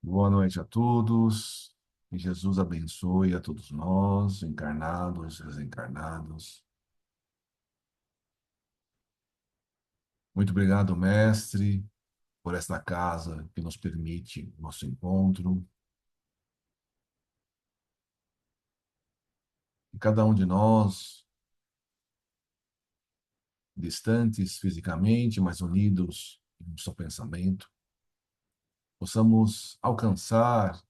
Boa noite a todos. Que Jesus abençoe a todos nós, encarnados, desencarnados. Muito obrigado, mestre, por esta casa que nos permite o nosso encontro. E cada um de nós, distantes fisicamente, mas unidos em um só pensamento, possamos alcançar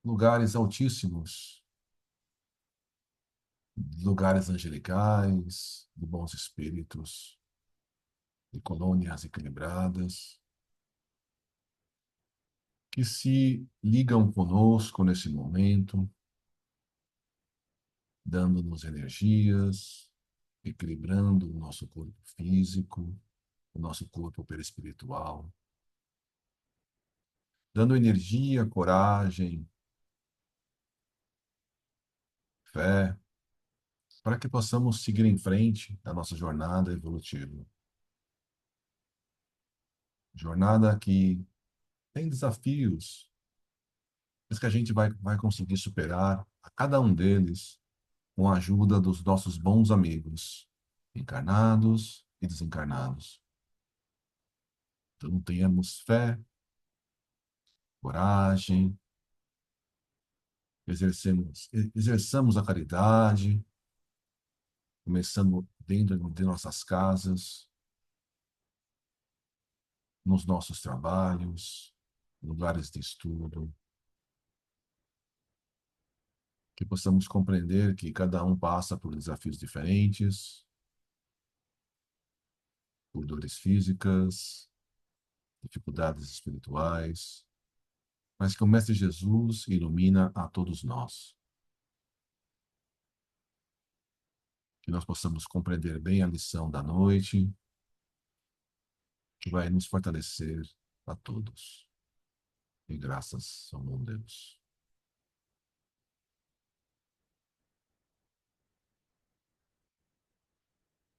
lugares altíssimos, lugares angelicais, de bons espíritos, de colônias equilibradas que se ligam conosco nesse momento, dando-nos energias, equilibrando o nosso corpo físico, o nosso corpo perispiritual, dando energia, coragem, fé, para que possamos seguir em frente na nossa jornada evolutiva. Jornada que tem desafios, mas que a gente vai conseguir superar a cada um deles com a ajuda dos nossos bons amigos, encarnados e desencarnados. Então, tenhamos fé, coragem, exerçamos a caridade, começando dentro de nossas casas, nos nossos trabalhos, lugares de estudo, que possamos compreender que cada um passa por desafios diferentes, por dores físicas, dificuldades espirituais, mas que o Mestre Jesus ilumina a todos nós. Que nós possamos compreender bem a lição da noite, que vai nos fortalecer a todos. E graças ao bom Deus.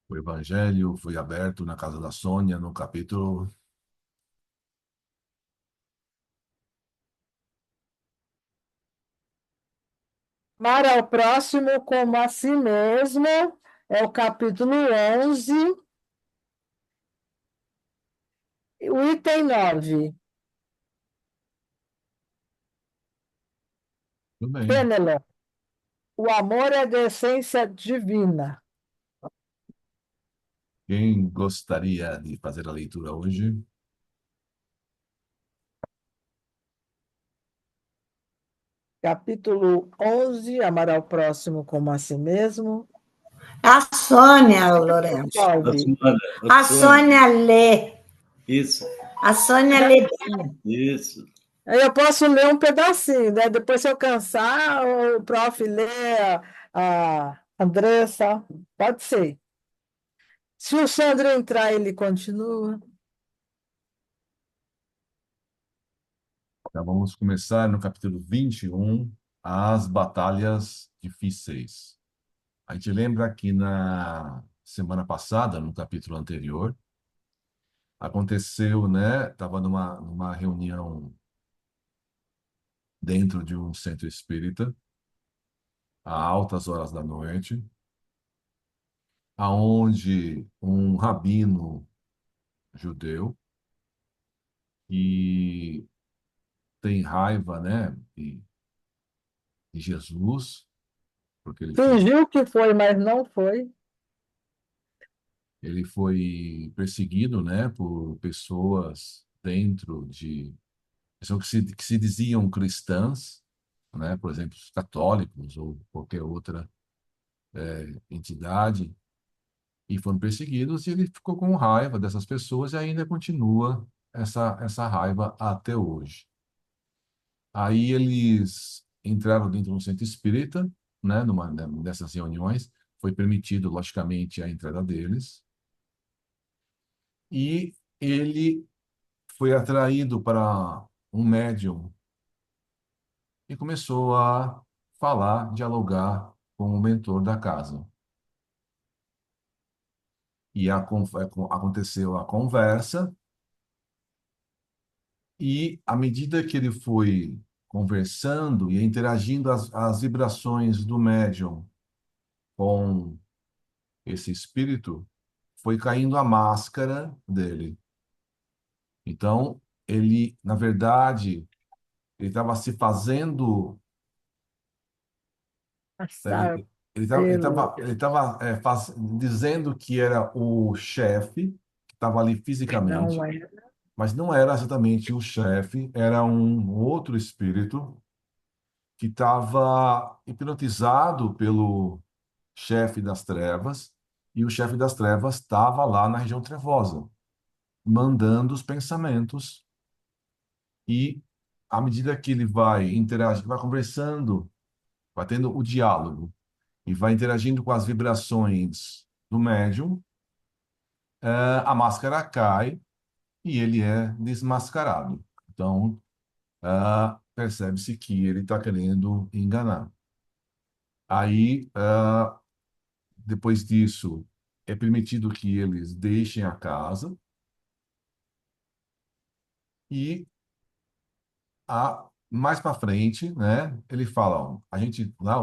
O Evangelho foi aberto na casa da Sônia, no capítulo. Amar ao próximo como a si mesmo, é o capítulo 11, o item 9. Tudo bem. Fênelon, o amor é de essência divina. Quem gostaria de fazer a leitura hoje? Capítulo 11, amar ao próximo como a si mesmo. A Sônia, Lourenço. A 9. Sônia, a A Sônia. Sônia lê. Isso, A Sônia lê bem. isso. Aí eu posso ler um pedacinho, né? Depois, se eu cansar, o prof lê, a Andressa, pode ser. Se o Sandro entrar, ele continua. Então, vamos começar no capítulo 21, as batalhas difíceis. A gente lembra que na semana passada, no capítulo anterior, aconteceu, né? Estava numa reunião dentro de um centro espírita, a altas horas da noite, aonde um rabino judeu que tem raiva, né, de Jesus, porque Fingiu que foi, mas não foi. ele foi perseguido, né, por pessoas dentro de pessoas que se diziam cristãs, né, por exemplo, os católicos ou qualquer outra entidade, e foram perseguidos, e ele ficou com raiva dessas pessoas e ainda continua essa raiva até hoje. Aí eles entraram dentro de um centro espírita, né, numa dessas reuniões, foi permitido, logicamente, a entrada deles, e ele foi atraído para um médium e começou a falar, dialogar com o mentor da casa. E aconteceu a conversa, E à medida que ele foi conversando e interagindo as vibrações do médium com esse espírito, foi caindo a máscara dele. Então, ele, na verdade, ele estava se fazendo, Passar ele estava ele pelo. tava, ele tava, dizendo que era o chefe, que estava ali Não fisicamente, é. mas não era exatamente o chefe, era um outro espírito que estava hipnotizado pelo chefe das trevas, e o chefe das trevas estava lá na região trevosa, mandando os pensamentos, e à medida que ele vai interagindo, vai conversando, vai tendo o diálogo, e vai interagindo com as vibrações do médium, a máscara cai e ele é desmascarado. Então, percebe-se que ele está querendo enganar. Aí, depois disso, é permitido que eles deixem a casa e mais para frente, né, ele fala, ó, a gente lá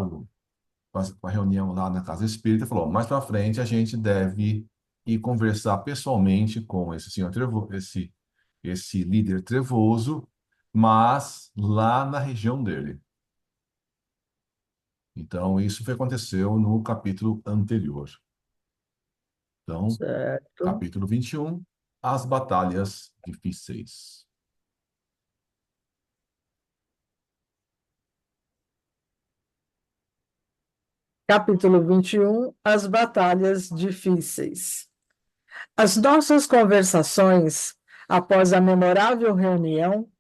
com a reunião lá na casa espírita falou, mais para frente a gente deve ir conversar pessoalmente com esse senhor esse líder trevoso, mas lá na região dele. Então, isso foi aconteceu no capítulo anterior. Então, Certo. capítulo 21, as batalhas difíceis. Capítulo 21. As batalhas difíceis. As nossas conversações, após a memorável reunião,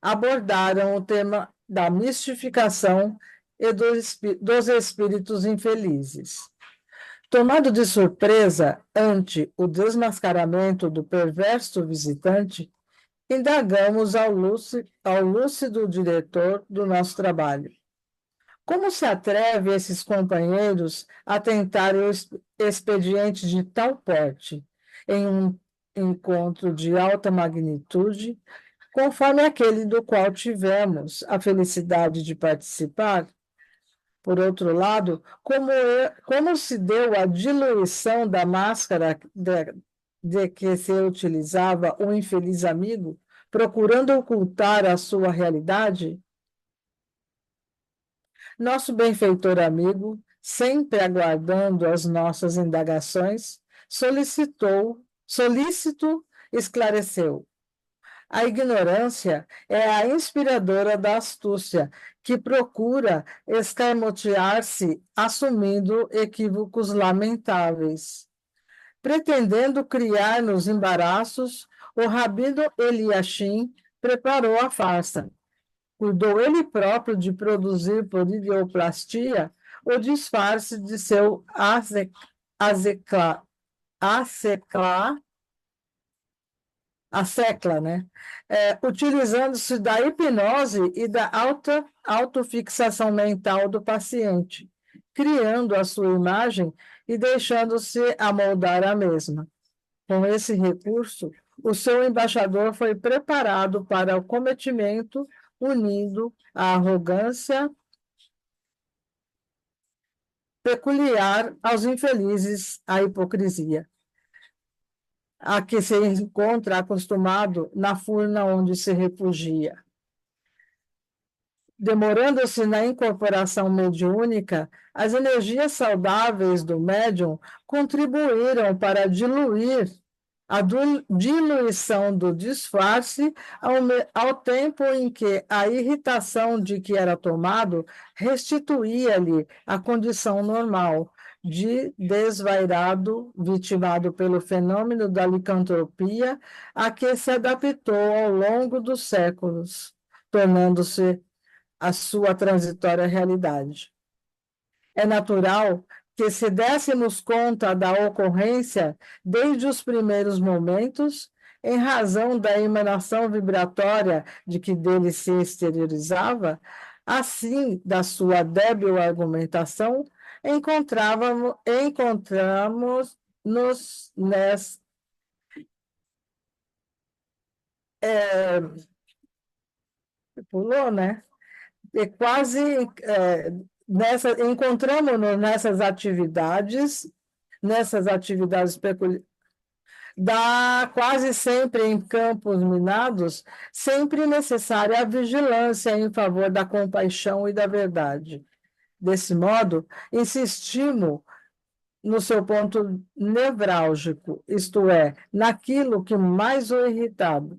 abordaram o tema da mistificação e dos espíritos infelizes. Tomado de surpresa ante o desmascaramento do perverso visitante, indagamos ao lúcido diretor do nosso trabalho. Como se atreve esses companheiros a tentar o expediente de tal porte em um encontro de alta magnitude, conforme aquele do qual tivemos a felicidade de participar? Por outro lado, como se deu a diluição da máscara de que se utilizava o infeliz amigo, procurando ocultar a sua realidade? Nosso benfeitor amigo, sempre aguardando as nossas indagações, solícito, esclareceu. A ignorância é a inspiradora da astúcia, que procura escamotear-se assumindo equívocos lamentáveis. Pretendendo criar-nos embaraços, o rabino Eliashim preparou a farsa. Cuidou ele próprio de produzir por ideoplastia o disfarce de seu azecla, acecla, a secla, né? Utilizando-se da hipnose e da autofixação mental do paciente, criando a sua imagem e deixando-se amoldar a mesma. Com esse recurso, o seu embaixador foi preparado para o cometimento, unindo a arrogância peculiar aos infelizes à hipocrisia, a que se encontra acostumado na furna onde se refugia. Demorando-se na incorporação mediúnica, as energias saudáveis do médium contribuíram para diluir a diluição do disfarce ao tempo em que a irritação de que era tomado restituía-lhe a condição normal de desvairado, vitimado pelo fenômeno da licantropia, a que se adaptou ao longo dos séculos, tornando-se a sua transitória realidade. É natural que, se dessemos conta da ocorrência desde os primeiros momentos, em razão da emanação vibratória de que dele se exteriorizava, assim da sua débil argumentação, encontramos-nos pulou, né? E quase encontramos-nos nessas atividades peculiares, dá quase sempre em campos minados, sempre necessária a vigilância em favor da compaixão e da verdade. Desse modo, insistimos no seu ponto nevrálgico, isto é, naquilo que mais o irritava,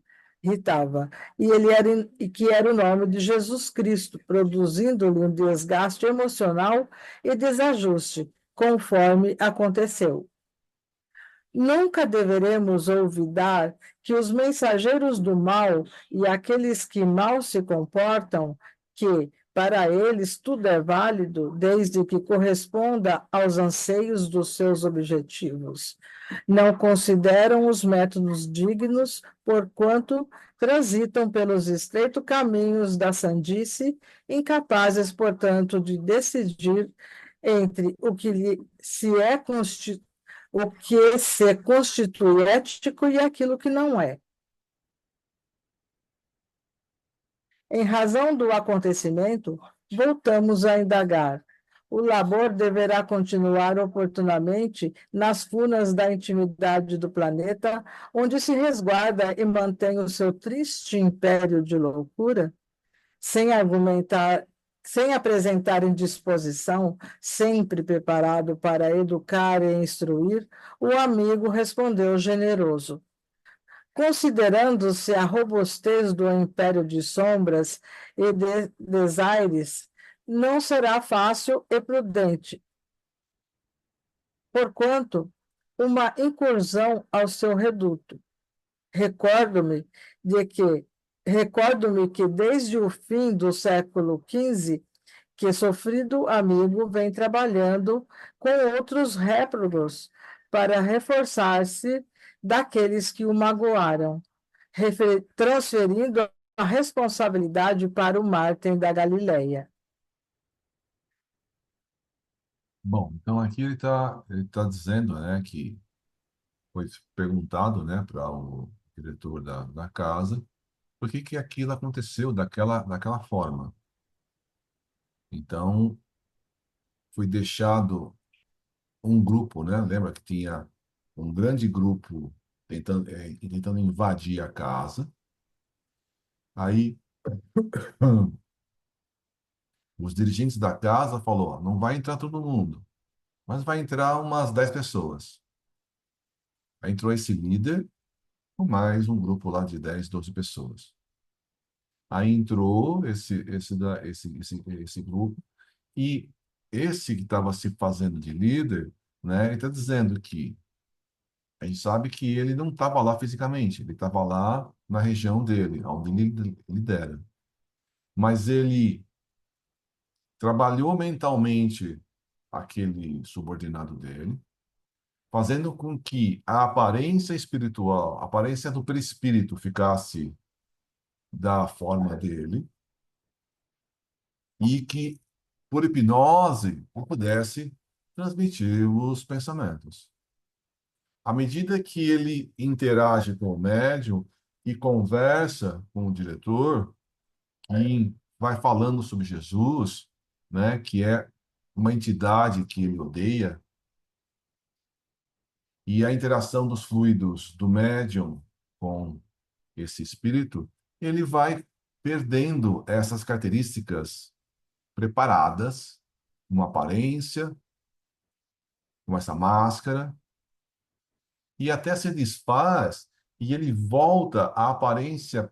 e que era o nome de Jesus Cristo, produzindo-lhe um desgaste emocional e desajuste, conforme aconteceu. Nunca deveremos olvidar que os mensageiros do mal e aqueles que mal se comportam, que para eles tudo é válido, desde que corresponda aos anseios dos seus objetivos. Não consideram os métodos dignos, porquanto transitam pelos estreitos caminhos da sandice, incapazes, portanto, de decidir entre o que se constitui ético e aquilo que não é. Em razão do acontecimento, voltamos a indagar. O labor deverá continuar oportunamente nas funas da intimidade do planeta, onde se resguarda e mantém o seu triste império de loucura, sem argumentar, sem apresentar indisposição, sempre preparado para educar e instruir, o amigo respondeu generoso. Considerando-se a robustez do império de sombras e desaires, não será fácil e prudente, porquanto uma incursão ao seu reduto. Recordo-me de que recordo-me que desde o fim do século XV que sofrido amigo vem trabalhando com outros réprobos para reforçar-se daqueles que o magoaram, transferindo a responsabilidade para o Mártir da Galileia. Bom, então aqui ele tá dizendo, né, que foi perguntado, né, para o diretor da casa por que que aquilo aconteceu daquela forma. Então, foi deixado um grupo, né? Lembra que tinha um grande grupo tentando invadir a casa. Aí, os dirigentes da casa falou, ó, não vai entrar todo mundo, mas vai entrar umas 10 pessoas. Aí entrou esse líder, com mais um grupo lá de 10, 12 pessoas. Aí entrou esse grupo, e esse que estava se fazendo de líder, né, ele está dizendo que a gente sabe que ele não estava lá fisicamente, ele estava lá na região dele, onde ele lidera. Mas ele trabalhou mentalmente aquele subordinado dele, fazendo com que a aparência espiritual, a aparência do perispírito ficasse da forma dele e que, por hipnose, ele pudesse transmitir os pensamentos. À medida que ele interage com o médium e conversa com o diretor, e vai falando sobre Jesus, né, que é uma entidade que ele odeia, e a interação dos fluidos do médium com esse espírito, ele vai perdendo essas características preparadas, uma aparência, com essa máscara, e até se desfaz e ele volta à aparência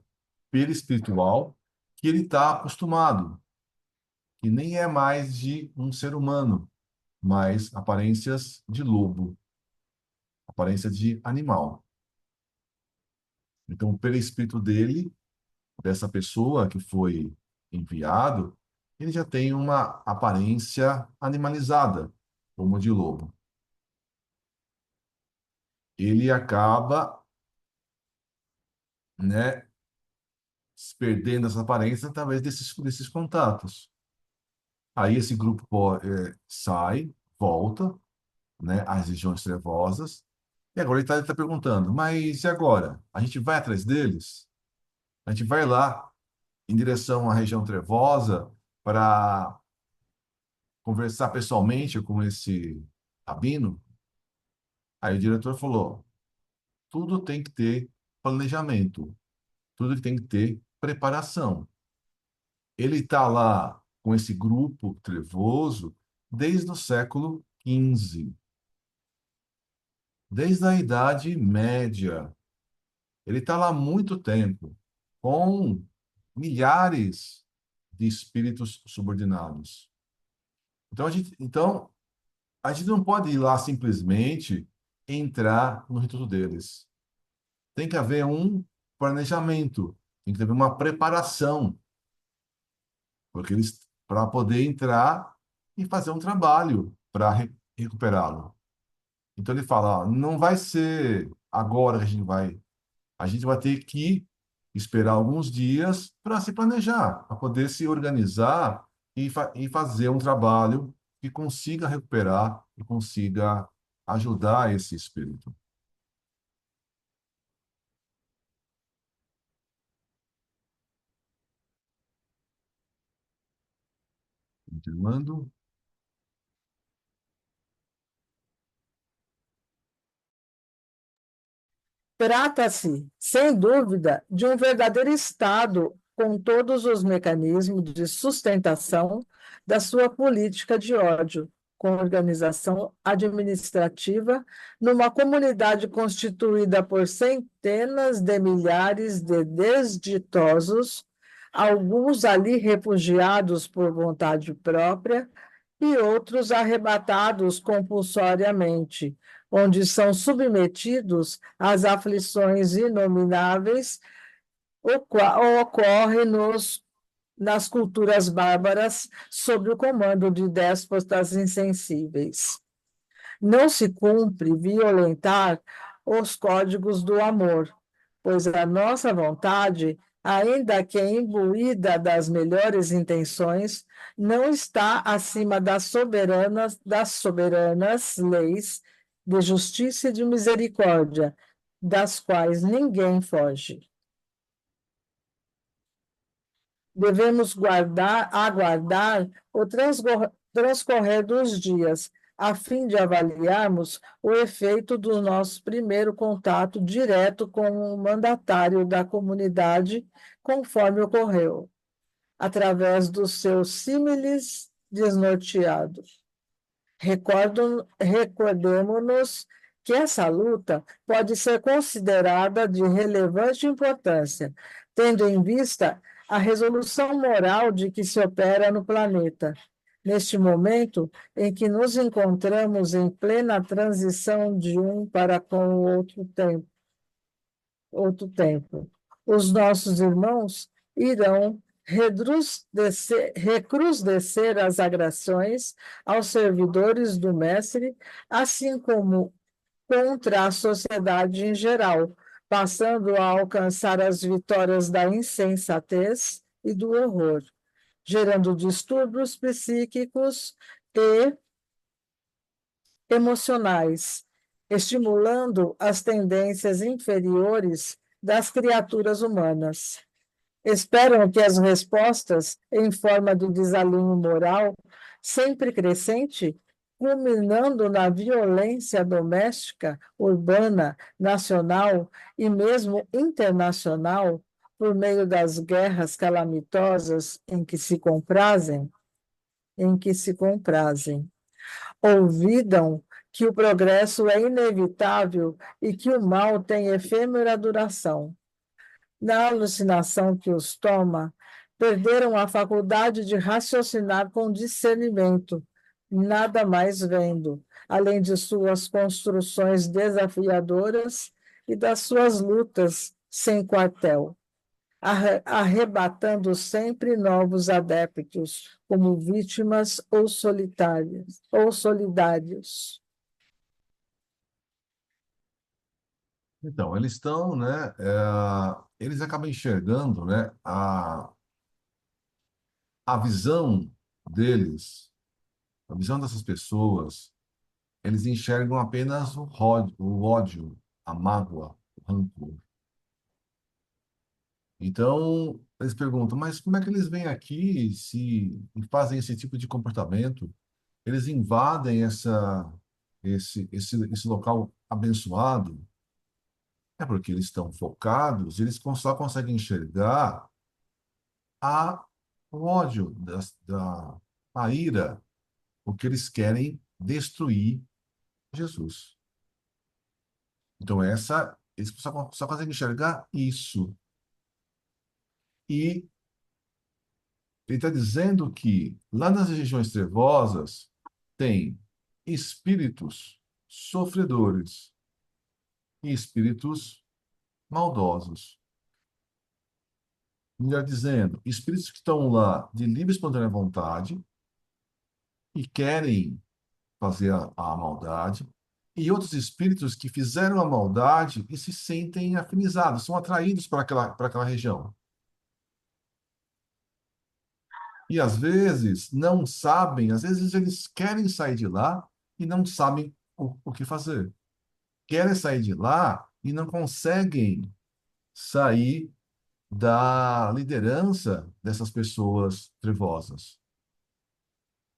perispiritual que ele está acostumado, que nem é mais de um ser humano, mas aparências de lobo, aparência de animal. Então, o perispírito dele, dessa pessoa que foi enviado, ele já tem uma aparência animalizada, como de lobo. Ele acaba, né, perdendo essa aparência através desses contatos. Aí esse grupo sai, volta, né, às regiões trevosas, e agora ele está perguntando, mas e agora? A gente vai atrás deles? A gente vai lá em direção à região trevosa para conversar pessoalmente com esse rabino. Aí o diretor falou: tudo tem que ter planejamento, tudo tem que ter preparação. Ele está lá com esse grupo trevoso desde o século XV, desde a Idade Média. Ele está lá há muito tempo, com milhares de espíritos subordinados. Então, a gente não pode ir lá simplesmente entrar no ritual deles. Tem que haver um planejamento, tem que haver uma preparação, porque eles para poder entrar e fazer um trabalho para recuperá-lo. Então ele fala, ó, não vai ser agora que a gente vai ter que esperar alguns dias para se planejar, para poder se organizar e fazer um trabalho que consiga recuperar e consiga ajudar esse espírito. Continuando. Trata-se, sem dúvida, de um verdadeiro Estado com todos os mecanismos de sustentação da sua política de ódio, com organização administrativa, numa comunidade constituída por centenas de milhares de desditosos, alguns ali refugiados por vontade própria e outros arrebatados compulsoriamente, onde são submetidos às aflições inomináveis, ocorre nas culturas bárbaras sob o comando de déspotas insensíveis. Não se cumpre violentar os códigos do amor, pois a nossa vontade, ainda que imbuída das melhores intenções, não está acima das soberanas leis de justiça e de misericórdia, das quais ninguém foge. Devemos aguardar o transcorrer dos dias, a fim de avaliarmos o efeito do nosso primeiro contato direto com o mandatário da comunidade, conforme ocorreu, através dos seus símiles desnorteados. Recordemos-nos que essa luta pode ser considerada de relevante importância, tendo em vista a resolução moral de que se opera no planeta, neste momento em que nos encontramos em plena transição de um para com o outro tempo. Os nossos irmãos irão recrudescer as agressões aos servidores do Mestre, assim como contra a sociedade em geral, passando a alcançar as vitórias da insensatez e do horror, gerando distúrbios psíquicos e emocionais, estimulando as tendências inferiores das criaturas humanas. Esperam que as respostas, em forma de desalinho moral, sempre crescente, culminando na violência doméstica, urbana, nacional e mesmo internacional, por meio das guerras calamitosas em que se comprazem. Olvidam que o progresso é inevitável e que o mal tem efêmera duração. Na alucinação que os toma, perderam a faculdade de raciocinar com discernimento, nada mais vendo, além de suas construções desafiadoras e das suas lutas sem quartel, arrebatando sempre novos adeptos, como vítimas ou solitárias, ou solidários. Então, eles estão, né? Eles acabam enxergando, né? A visão deles, a visão dessas pessoas, eles enxergam apenas o ódio, a mágoa, o rancor. Então, Eles perguntam, mas como é que eles vêm aqui e fazem esse tipo de comportamento? Eles invadem esse local abençoado. É porque eles estão focados, eles só conseguem enxergar a, o ódio, a ira, porque eles querem destruir Jesus. Então, eles só conseguem enxergar isso. E ele está dizendo que lá nas regiões trevosas tem espíritos sofredores e espíritos maldosos. Melhor dizendo, espíritos que estão lá de livre e espontânea vontade e querem fazer a maldade, e outros espíritos que fizeram a maldade e se sentem afinizados, são atraídos para aquela região. E às vezes não sabem, às vezes eles querem sair de lá e não sabem o que fazer. Querem sair de lá e não conseguem sair da liderança dessas pessoas trevosas.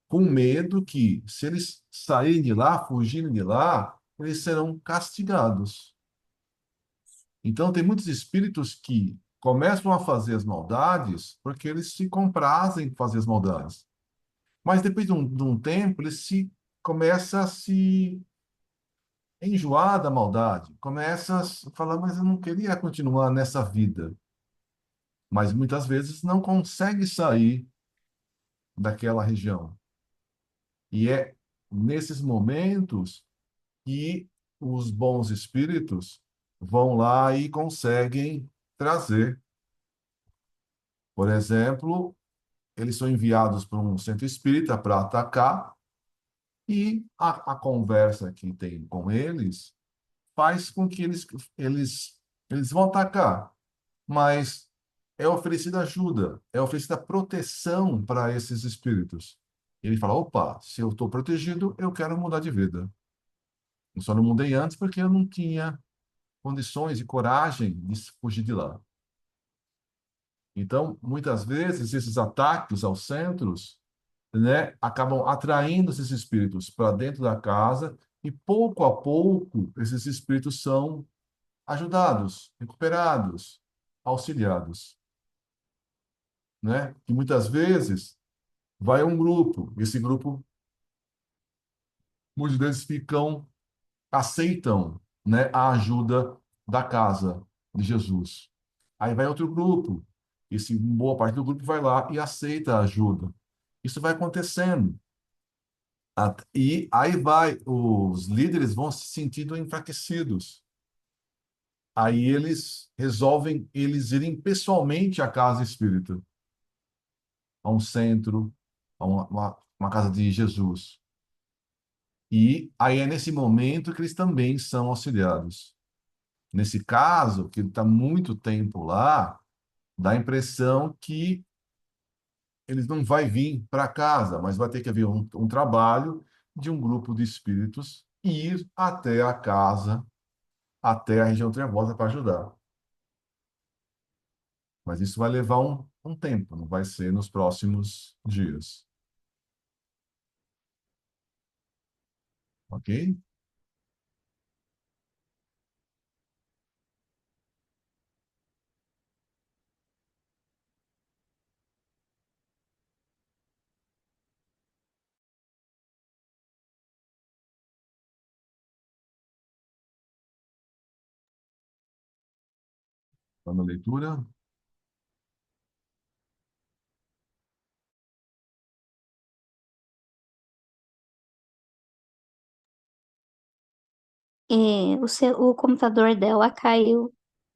Com medo que, se eles saírem de lá, fugirem de lá, eles serão castigados. Então, tem muitos espíritos que começam a fazer as maldades porque eles se comprazem em fazer as maldades. Mas depois de um tempo, ele se começa a se enjoar da maldade, começa a falar, mas eu não queria continuar nessa vida. Mas muitas vezes não consegue sair daquela região. E é nesses momentos que os bons espíritos vão lá e conseguem trazer. Por exemplo, eles são enviados para um centro espírita para atacar, e a conversa que tem com eles faz com que eles, eles vão atacar, mas é oferecida ajuda, é oferecida proteção para esses espíritos. Ele fala: opa, se eu estou protegido, eu quero mudar de vida. Eu só não mudei antes porque eu não tinha condições e coragem de fugir de lá. Então, muitas vezes, esses ataques aos centros, né, acabam atraindo esses espíritos para dentro da casa e, pouco a pouco, esses espíritos são ajudados, recuperados, auxiliados, né? E muitas vezes vai um grupo, esse grupo, muitos deles aceitam, né, a ajuda da casa de Jesus. Aí vai outro grupo, boa parte do grupo vai lá e aceita a ajuda. Isso vai acontecendo. E aí os líderes vão se sentindo enfraquecidos. Aí eles resolvem eles irem pessoalmente à casa espírita, a um centro, a uma casa de Jesus. E aí é nesse momento que eles também são auxiliados. Nesse caso, que ele está muito tempo lá, dá a impressão que eles não vai vir para casa, mas vai ter que haver um trabalho de um grupo de espíritos ir até a casa, até a região trevosa para ajudar. Mas isso vai levar um tempo, não vai ser nos próximos dias. Ok? Tá na leitura? O computador dela caiu.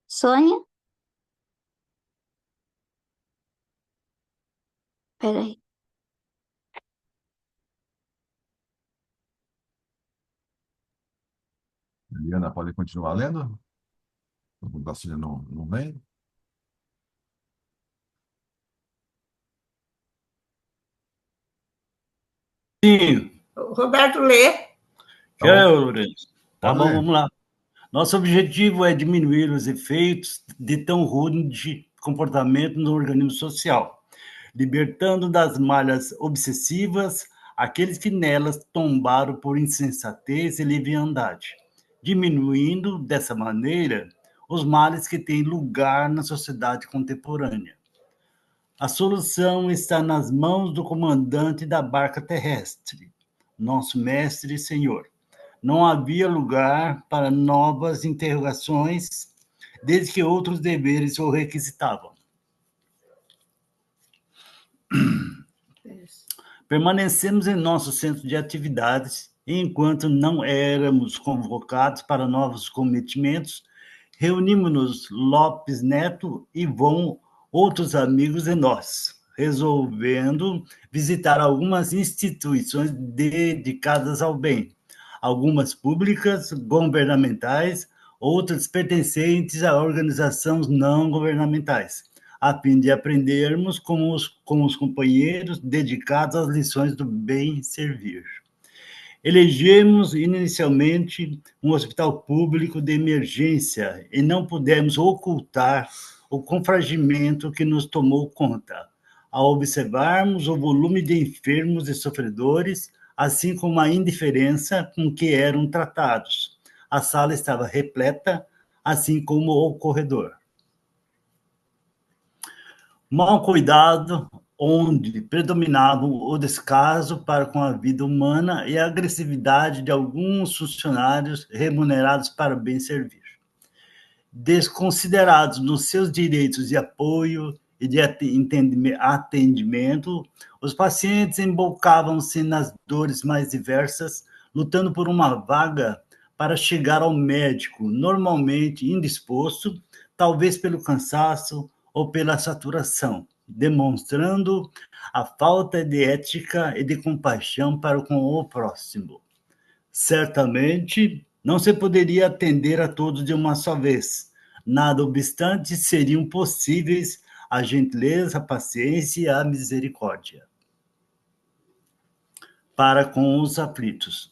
Sônia? Peraí. Eliana, pode continuar lendo? O Bacilha não vem? Sim, O Roberto lê. Tá bom, Lourenço. Tá pode bom, ler. vamos lá. Nosso objetivo é diminuir os efeitos de tão rude comportamento no organismo social, libertando das malhas obsessivas aqueles que nelas tombaram por insensatez e leviandade, diminuindo, dessa maneira, os males que têm lugar na sociedade contemporânea. A solução está nas mãos do comandante da barca terrestre, nosso mestre e senhor. Não havia lugar para novas interrogações, desde que outros deveres o requisitavam. Permanecemos em nosso centro de atividades, e enquanto não éramos convocados para novos cometimentos, reunimos-nos Lopes Neto, Ivon, outros amigos e nós, resolvendo visitar algumas instituições dedicadas ao bem, algumas públicas, governamentais, outras pertencentes a organizações não governamentais, a fim de aprendermos com os companheiros dedicados às lições do bem servir. Elegemos inicialmente um hospital público de emergência e não pudemos ocultar o confragimento que nos tomou conta, ao observarmos o volume de enfermos e sofredores, assim como a indiferença com que eram tratados. A sala estava repleta, assim como o corredor. Mal cuidado, onde predominavam o descaso para com a vida humana e a agressividade de alguns funcionários remunerados para bem servir. Desconsiderados nos seus direitos de apoio e de atendimento, os pacientes embolcavam-se nas dores mais diversas, lutando por uma vaga para chegar ao médico, normalmente indisposto, talvez pelo cansaço ou pela saturação, demonstrando a falta de ética e de compaixão para com o próximo. Certamente, não se poderia atender a todos de uma só vez. Nada obstante, seriam possíveis a gentileza, a paciência e a misericórdia para com os aflitos.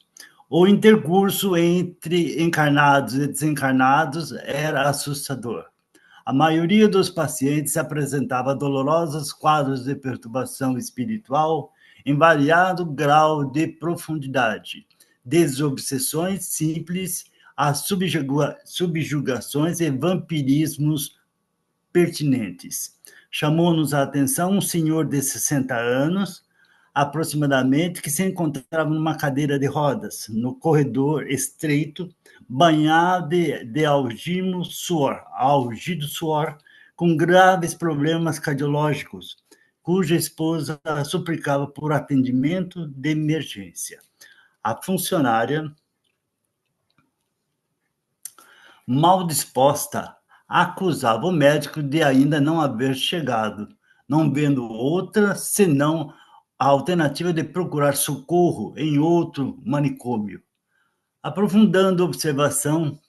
O intercurso entre encarnados e desencarnados era assustador. A maioria dos pacientes apresentava dolorosos quadros de perturbação espiritual em variado grau de profundidade, desde obsessões simples a subjugações e vampirismos pertinentes. Chamou-nos a atenção um senhor de 60 anos, aproximadamente, que se encontrava numa cadeira de rodas, no corredor estreito, banhado de algido suor, com graves problemas cardiológicos, cuja esposa suplicava por atendimento de emergência. A funcionária, mal disposta, acusava o médico de ainda não haver chegado, não vendo outra senão a alternativa de procurar socorro em outro manicômio. Aprofundando a observação,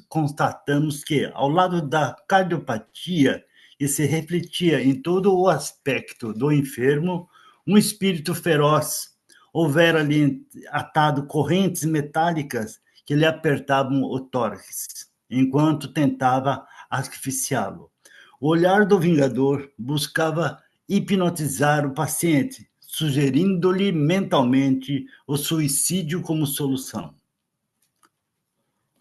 constatamos que, ao lado da cardiopatia, que se refletia em todo o aspecto do enfermo, um espírito feroz, houvera ali atado correntes metálicas que lhe apertavam o tórax, enquanto tentava asfixiá-lo. O olhar do vingador buscava hipnotizar o paciente, sugerindo-lhe mentalmente o suicídio como solução.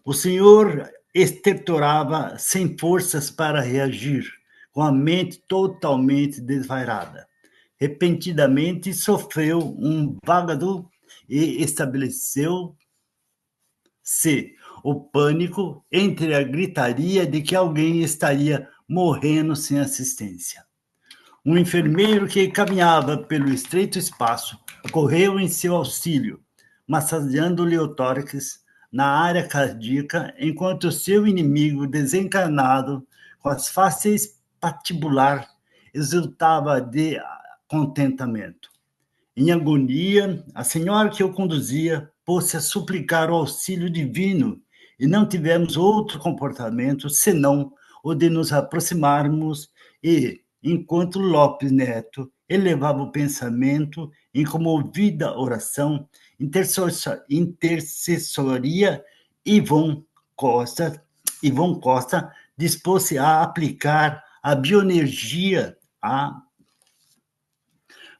O senhor estertorava sem forças para reagir, com a mente totalmente desvairada. Repentinamente sofreu um vagado e estabeleceu-se o pânico entre a gritaria de que alguém estaria morrendo sem assistência. Um enfermeiro que caminhava pelo estreito espaço correu em seu auxílio, massageando-lhe o tórax na área cardíaca, enquanto seu inimigo desencarnado, com as faces patibular, exultava de contentamento. Em agonia, a senhora que o conduzia pôs-se a suplicar o auxílio divino e não tivemos outro comportamento senão o de nos aproximarmos e, enquanto Lopes Neto elevava o pensamento em comovida oração, intercessoria, Ivon Costa dispôs-se a aplicar a bioenergia, a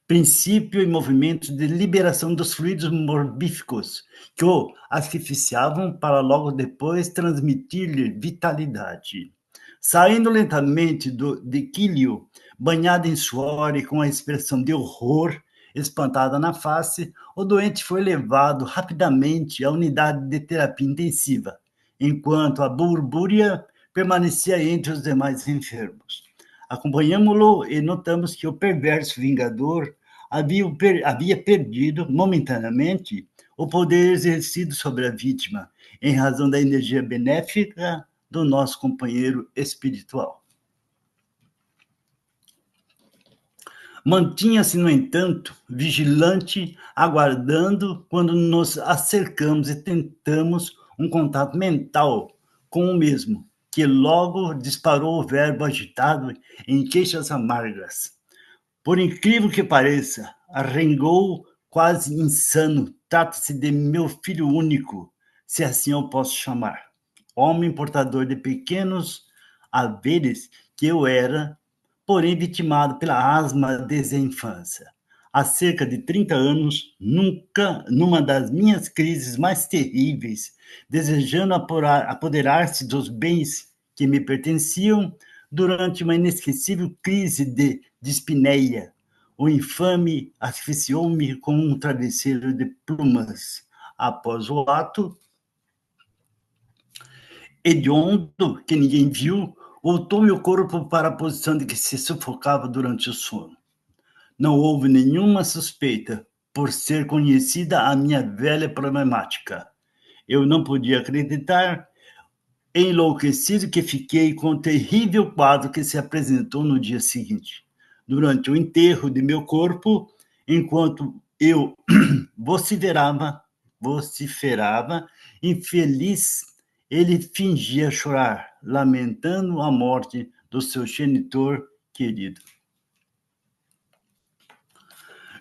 princípio e movimento de liberação dos fluidos morbíficos que o asfixiavam para logo depois transmitir-lhe vitalidade. Saindo lentamente do dequílio, banhado em suor e com a expressão de horror espantada na face, o doente foi levado rapidamente à unidade de terapia intensiva, enquanto a burbúria permanecia entre os demais enfermos. Acompanhamos-lo e notamos que o perverso vingador havia perdido momentaneamente o poder exercido sobre a vítima, em razão da energia benéfica do nosso companheiro espiritual. Mantinha-se, no entanto, vigilante, aguardando quando nos acercamos e tentamos um contato mental com o mesmo, que logo disparou o verbo agitado em queixas amargas. Por incrível que pareça, arrengou quase insano. Trata-se de meu filho único, se assim eu posso chamar. Homem portador de pequenos haveres que eu era, porém vitimado pela asma desde a infância. Há cerca de 30 anos, numa das minhas crises mais terríveis, desejando apoderar-se dos bens que me pertenciam, durante uma inesquecível crise de dispneia, o infame asfixiou-me com um travesseiro de plumas. Após o ato, hediondo, que ninguém viu, voltou meu corpo para a posição de que se sufocava durante o sono. Não houve nenhuma suspeita, por ser conhecida a minha velha problemática. Eu não podia acreditar, enlouquecido que fiquei com o terrível quadro que se apresentou no dia seguinte. Durante o enterro de meu corpo, enquanto eu vociferava, infeliz, ele fingia chorar, lamentando a morte do seu genitor querido.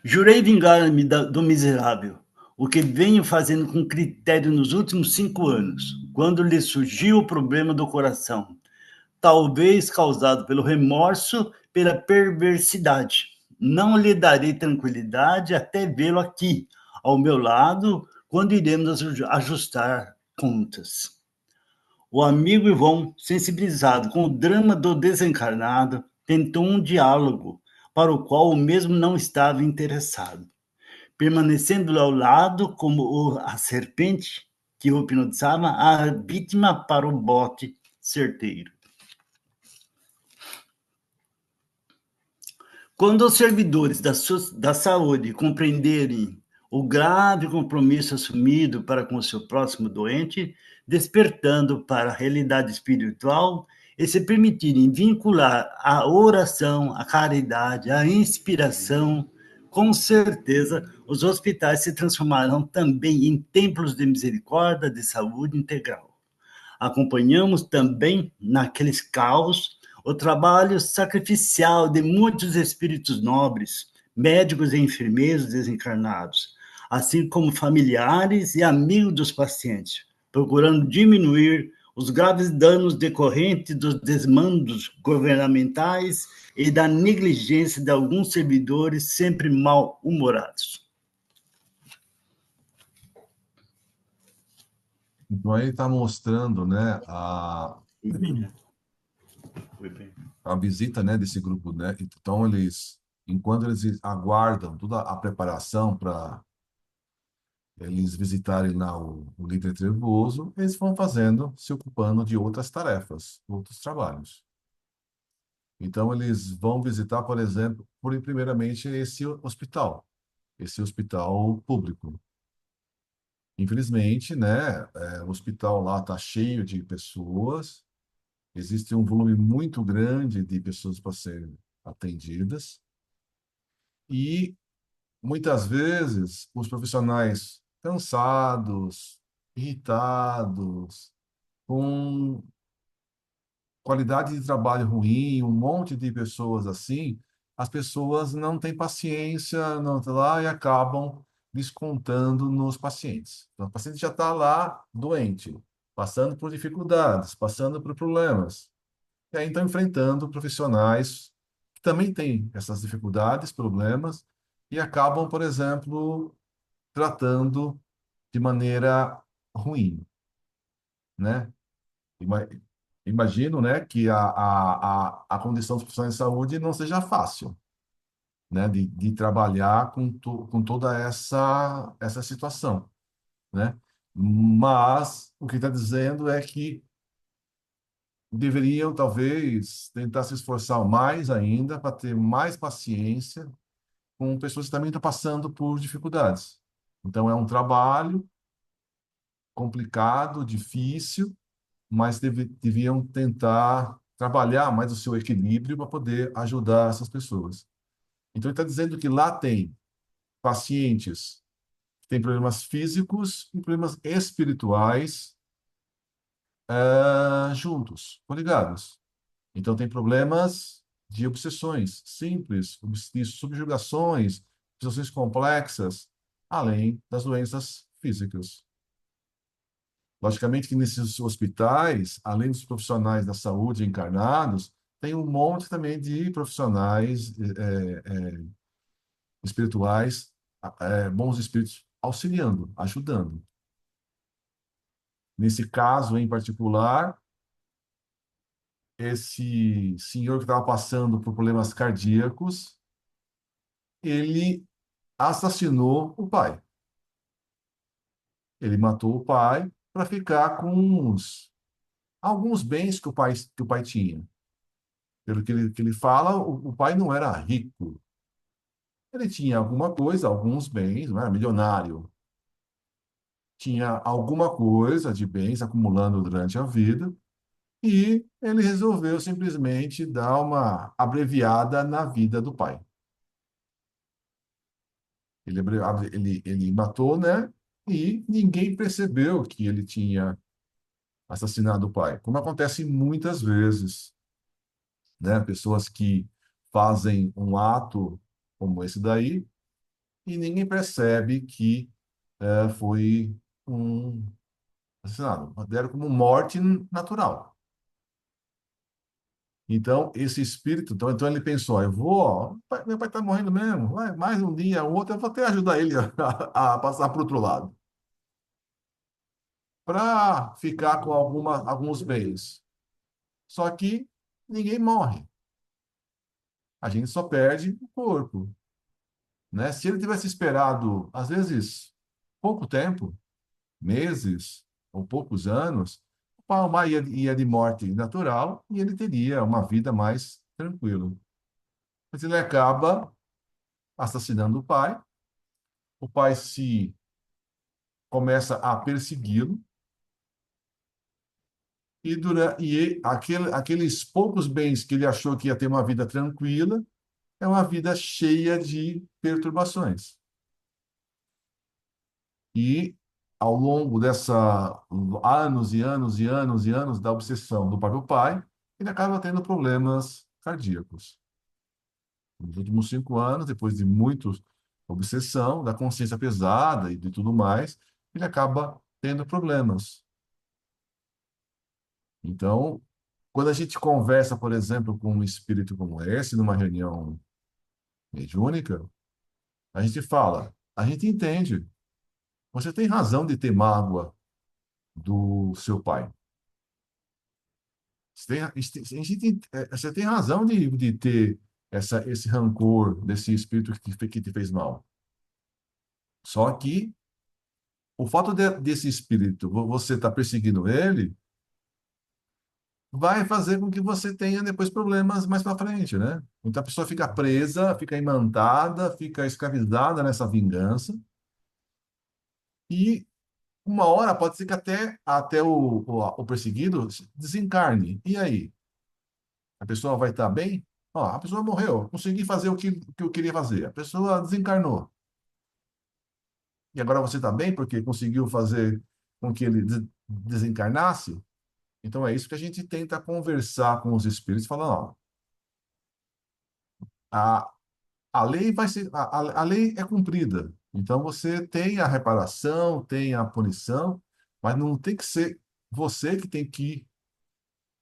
Jurei vingar-me do miserável, o que venho fazendo com critério nos últimos 5 anos, quando lhe surgiu o problema do coração, talvez causado pelo remorso, pela perversidade. Não lhe darei tranquilidade até vê-lo aqui, ao meu lado, quando iremos ajustar contas. O amigo Ivon, sensibilizado com o drama do desencarnado, tentou um diálogo, para o qual o mesmo não estava interessado, permanecendo ao lado como a serpente que hipnotizava a vítima para o bote certeiro. Quando os servidores da saúde compreenderem o grave compromisso assumido para com o seu próximo doente, despertando para a realidade espiritual e se permitirem vincular a oração, a caridade, a inspiração, com certeza os hospitais se transformarão também em templos de misericórdia, de saúde integral. Acompanhamos também, naqueles caos, o trabalho sacrificial de muitos espíritos nobres, médicos e enfermeiros desencarnados, assim como familiares e amigos dos pacientes, procurando diminuir os graves danos decorrentes dos desmandos governamentais e da negligência de alguns servidores sempre mal-humorados. Então, aí está mostrando, né, a visita, né, desse grupo, né? Então, enquanto eles aguardam toda a preparação para eles visitarem lá o líder trevoso, eles vão fazendo, se ocupando de outras tarefas, outros trabalhos. Então, eles vão visitar, por exemplo, primeiramente esse hospital público. Infelizmente, né, o hospital lá está cheio de pessoas, existe um volume muito grande de pessoas para serem atendidas e muitas vezes os profissionais cansados, irritados, com qualidade de trabalho ruim, um monte de pessoas assim, as pessoas não têm paciência, não estão lá e acabam descontando nos pacientes. Então, o paciente já está lá doente, passando por dificuldades, passando por problemas. E aí, então, enfrentando profissionais que também têm essas dificuldades, problemas, e acabam, por exemplo, tratando de maneira ruim, né? Ima- Imagino, né, que a condição dos profissionais de saúde não seja fácil, né, de trabalhar com toda essa situação, né? Mas o que está dizendo é que deveriam, talvez, tentar se esforçar mais ainda para ter mais paciência com pessoas que também estão passando por dificuldades. Então, é um trabalho complicado, difícil, mas deviam tentar trabalhar mais o seu equilíbrio para poder ajudar essas pessoas. Então, ele está dizendo que lá tem pacientes que têm problemas físicos e problemas espirituais juntos, coligados. Então, tem problemas de obsessões simples, de subjugações, obsessões complexas, além das doenças físicas. Logicamente que nesses hospitais, além dos profissionais da saúde encarnados, tem um monte também de profissionais espirituais, bons espíritos, auxiliando, ajudando. Nesse caso em particular, esse senhor que estava passando por problemas cardíacos, ele assassinou o pai. Ele matou o pai para ficar com alguns bens que o pai tinha. Pelo que ele fala, o pai não era rico. Ele tinha alguma coisa, alguns bens, não era milionário. Tinha alguma coisa de bens acumulando durante a vida e ele resolveu simplesmente dar uma abreviada na vida do pai. Ele matou, né? E ninguém percebeu que ele tinha assassinado o pai, como acontece muitas vezes, né? Pessoas que fazem um ato como esse daí e ninguém percebe que foi um assassinado, deram como morte natural. Então, esse espírito, então ele pensou, eu vou, ó, meu pai está morrendo mesmo, vai, mais um dia, um outro, eu vou até ajudar ele a passar para o outro lado, para ficar com alguns bens. Só que ninguém morre, a gente só perde o corpo, né? Se ele tivesse esperado, às vezes, pouco tempo, meses ou poucos anos, o Palma ia de morte natural e ele teria uma vida mais tranquila. Mas ele acaba assassinando o pai se começa a persegui-lo aqueles poucos bens que ele achou que ia ter uma vida tranquila é uma vida cheia de perturbações. E ao longo dessa anos e anos e anos e anos da obsessão do próprio pai, ele acaba tendo problemas cardíacos. Nos últimos 5 anos, depois de muita obsessão, da consciência pesada e de tudo mais, ele acaba tendo problemas. Então, quando a gente conversa, por exemplo, com um espírito como esse, numa reunião mediúnica, a gente fala, a gente entende, você tem razão de ter mágoa do seu pai. Você tem razão de ter esse rancor desse espírito que te fez mal. Só que o fato desse espírito, você estar perseguindo ele, vai fazer com que você tenha depois problemas mais para frente, né? Então a pessoa fica presa, fica imantada, fica escravizada nessa vingança, e uma hora pode ser que até o perseguido desencarne. E aí? A pessoa vai estar bem? Ó, a pessoa morreu, consegui fazer o que eu queria fazer. A pessoa desencarnou. E agora você está bem porque conseguiu fazer com que ele desencarnasse? Então é isso que a gente tenta conversar com os espíritos, falando, ó, a, a lei vai ser, a lei é cumprida. Então você tem a reparação, tem a punição, mas não tem que ser você que tem que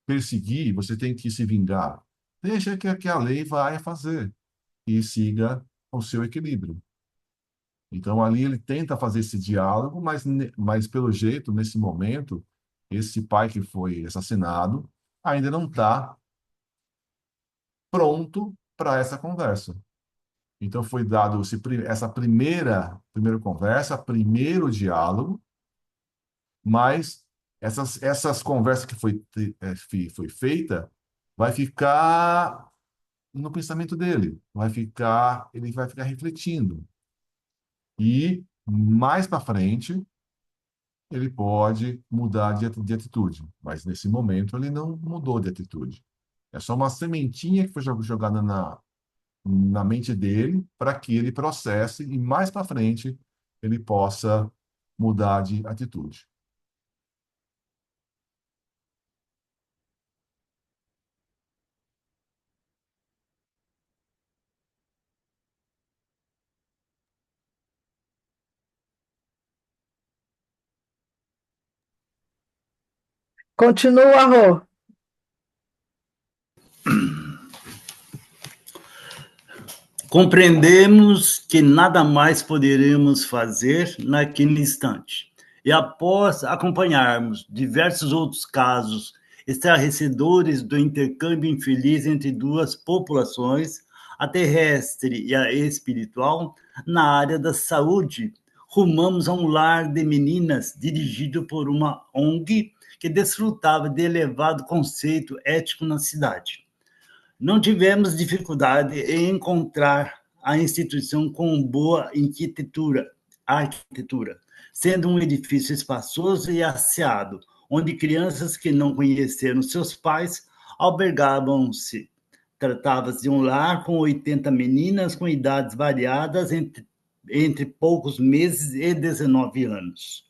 perseguir, você tem que se vingar. Deixa que a lei vai fazer e siga o seu equilíbrio. Então, ali ele tenta fazer esse diálogo, mas pelo jeito, nesse momento, esse pai que foi assassinado ainda não está pronto para essa conversa. Então, foi dado essa primeira conversa, primeiro diálogo, mas essas conversas que foi feita vai ficar no pensamento dele, ele vai ficar refletindo. E mais para frente, ele pode mudar de atitude, mas nesse momento ele não mudou de atitude. É só uma sementinha que foi jogada na mente dele para que ele processe e mais para frente ele possa mudar de atitude. Continua, Rô. Compreendemos que nada mais poderemos fazer naquele instante. E após acompanharmos diversos outros casos estarrecedores do intercâmbio infeliz entre duas populações, a terrestre e a espiritual, na área da saúde, rumamos a um lar de meninas dirigido por uma ONG que desfrutava de elevado conceito ético na cidade. Não tivemos dificuldade em encontrar a instituição com boa arquitetura, sendo um edifício espaçoso e asseado, onde crianças que não conheceram seus pais albergavam-se. Tratava-se de um lar com 80 meninas com idades variadas entre poucos meses e 19 anos.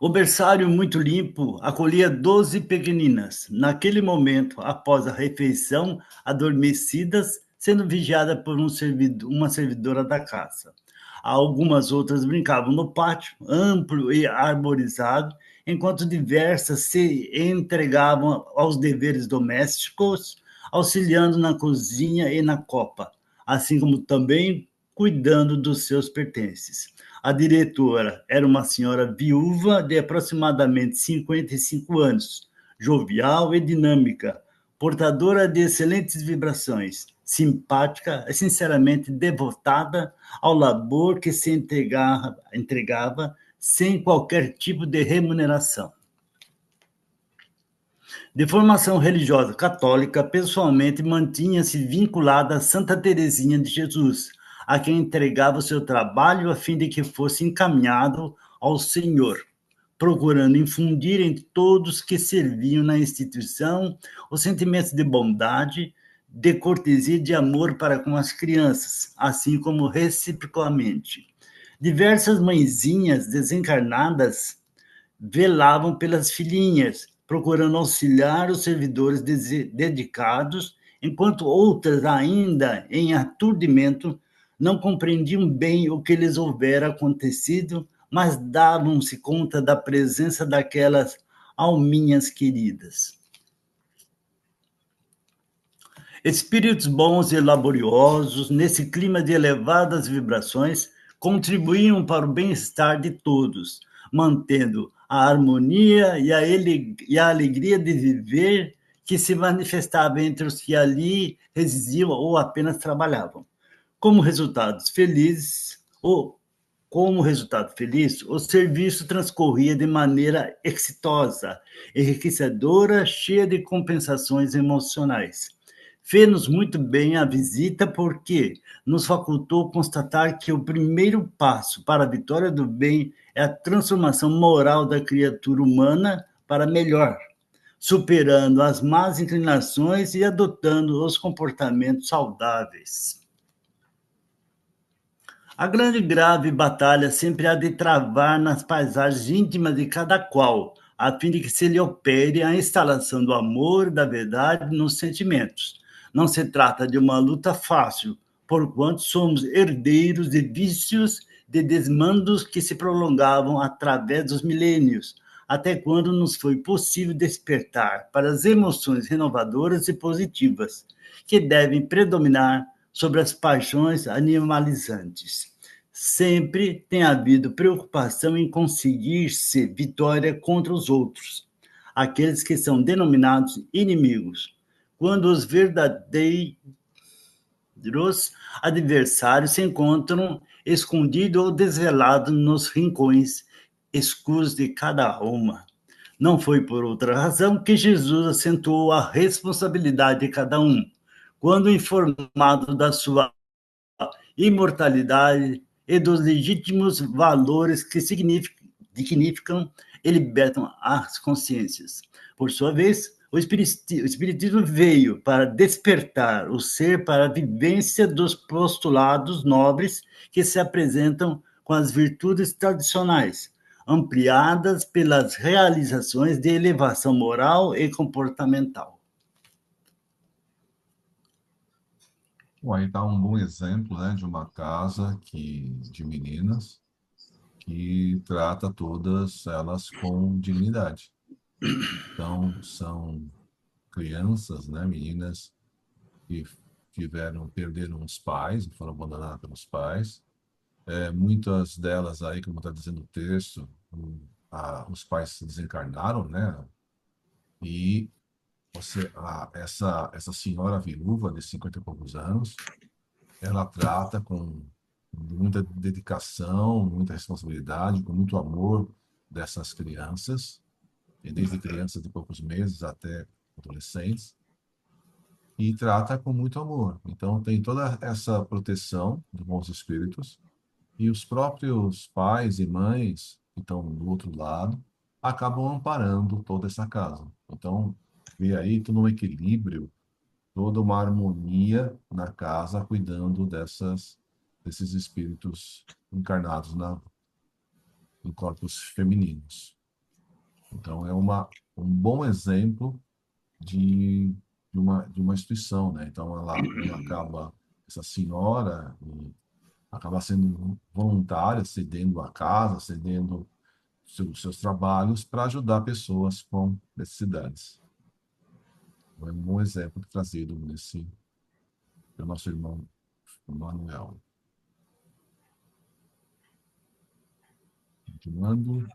O berçário muito limpo acolhia 12 pequeninas, naquele momento, após a refeição, adormecidas, sendo vigiada por uma servidora da casa. Algumas outras brincavam no pátio, amplo e arborizado, enquanto diversas se entregavam aos deveres domésticos, auxiliando na cozinha e na copa, assim como também cuidando dos seus pertences. A diretora era uma senhora viúva de aproximadamente 55 anos, jovial e dinâmica, portadora de excelentes vibrações, simpática e sinceramente devotada ao labor que se entregava sem qualquer tipo de remuneração. De formação religiosa católica, pessoalmente mantinha-se vinculada a Santa Teresinha de Jesus, a quem entregava o seu trabalho a fim de que fosse encaminhado ao Senhor, procurando infundir em todos que serviam na instituição os sentimentos de bondade, de cortesia e de amor para com as crianças, assim como reciprocamente. Diversas mãezinhas desencarnadas velavam pelas filhinhas, procurando auxiliar os servidores dedicados, enquanto outras, ainda em aturdimento, não compreendiam bem o que lhes houvera acontecido, mas davam-se conta da presença daquelas alminhas queridas. Espíritos bons e laboriosos, nesse clima de elevadas vibrações, contribuíam para o bem-estar de todos, mantendo a harmonia e a alegria de viver que se manifestava entre os que ali residiam ou apenas trabalhavam. Como resultado feliz, o serviço transcorria de maneira exitosa, enriquecedora, cheia de compensações emocionais. Fez-nos muito bem a visita porque nos facultou constatar que o primeiro passo para a vitória do bem é a transformação moral da criatura humana para melhor, superando as más inclinações e adotando os comportamentos saudáveis. A grande e grave batalha sempre há de travar nas paisagens íntimas de cada qual, a fim de que se lhe opere a instalação do amor e da verdade nos sentimentos. Não se trata de uma luta fácil, porquanto somos herdeiros de vícios, de desmandos que se prolongavam através dos milênios, até quando nos foi possível despertar para as emoções renovadoras e positivas, que devem predominar sobre as paixões animalizantes. Sempre tem havido preocupação em conseguir-se vitória contra os outros, aqueles que são denominados inimigos, quando os verdadeiros adversários se encontram escondidos ou desvelados nos rincões escuros de cada alma. Não foi por outra razão que Jesus acentuou a responsabilidade de cada um, quando informado da sua imortalidade e dos legítimos valores que significam e libertam as consciências. Por sua vez, o Espiritismo veio para despertar o ser para a vivência dos postulados nobres que se apresentam com as virtudes tradicionais, ampliadas pelas realizações de elevação moral e comportamental. Bom, aí está um bom exemplo, né, de uma casa de meninas que trata todas elas com dignidade. Então, são crianças, né, meninas que perderam os pais, foram abandonadas pelos pais. Muitas delas aí, como está dizendo o texto, os pais se desencarnaram, né? E essa senhora viúva de 50 e poucos anos, ela trata com muita dedicação, muita responsabilidade, com muito amor dessas crianças, e desde crianças de poucos meses até adolescentes, e trata com muito amor. Então, tem toda essa proteção dos bons espíritos, e os próprios pais e mães que estão do outro lado acabam amparando toda essa casa. Então, vê aí todo um equilíbrio, toda uma harmonia na casa, cuidando desses espíritos encarnados em corpos femininos. Então, um bom exemplo de, de uma instituição, né? Então, ela acaba, essa senhora, acaba sendo voluntária, cedendo a casa, cedendo seus trabalhos para ajudar pessoas com necessidades. É um bom exemplo trazido pelo nosso irmão Manuel. Continuando.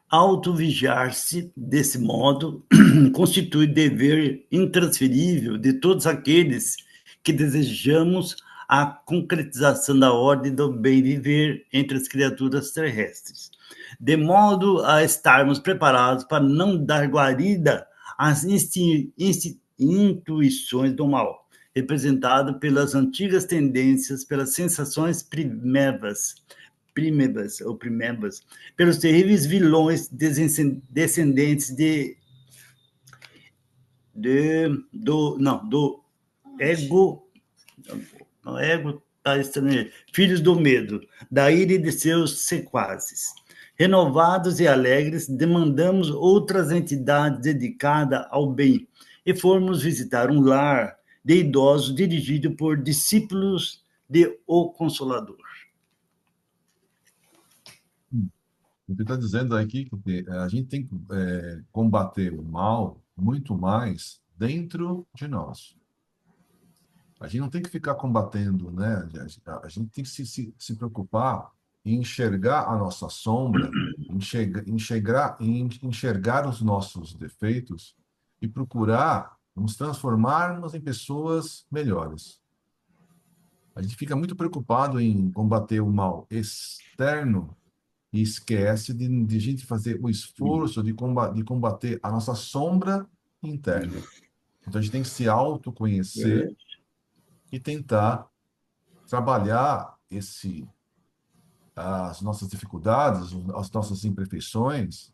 Autovigiar-se desse modo constitui dever intransferível de todos aqueles que desejamos a concretização da ordem do bem viver entre as criaturas terrestres, de modo a estarmos preparados para não dar guarida às intuições do mal, representado pelas antigas tendências, pelas sensações primevas, pelos terríveis vilões descendentes do ego, não, ego tá estranho, filhos do medo, da ira de seus sequazes. Renovados e alegres, demandamos outras entidades dedicadas ao bem e fomos visitar um lar de idosos dirigido por discípulos de O Consolador. O que está dizendo aqui que a gente tem que combater o mal muito mais dentro de nós. A gente não tem que ficar combatendo, né? A gente tem que se preocupar em enxergar a nossa sombra, enxergar os nossos defeitos e procurar nos transformarmos em pessoas melhores. A gente fica muito preocupado em combater o mal externo e esquece de a gente fazer o esforço de combater a nossa sombra interna. Então, a gente tem que se autoconhecer e tentar trabalhar as nossas dificuldades, as nossas imperfeições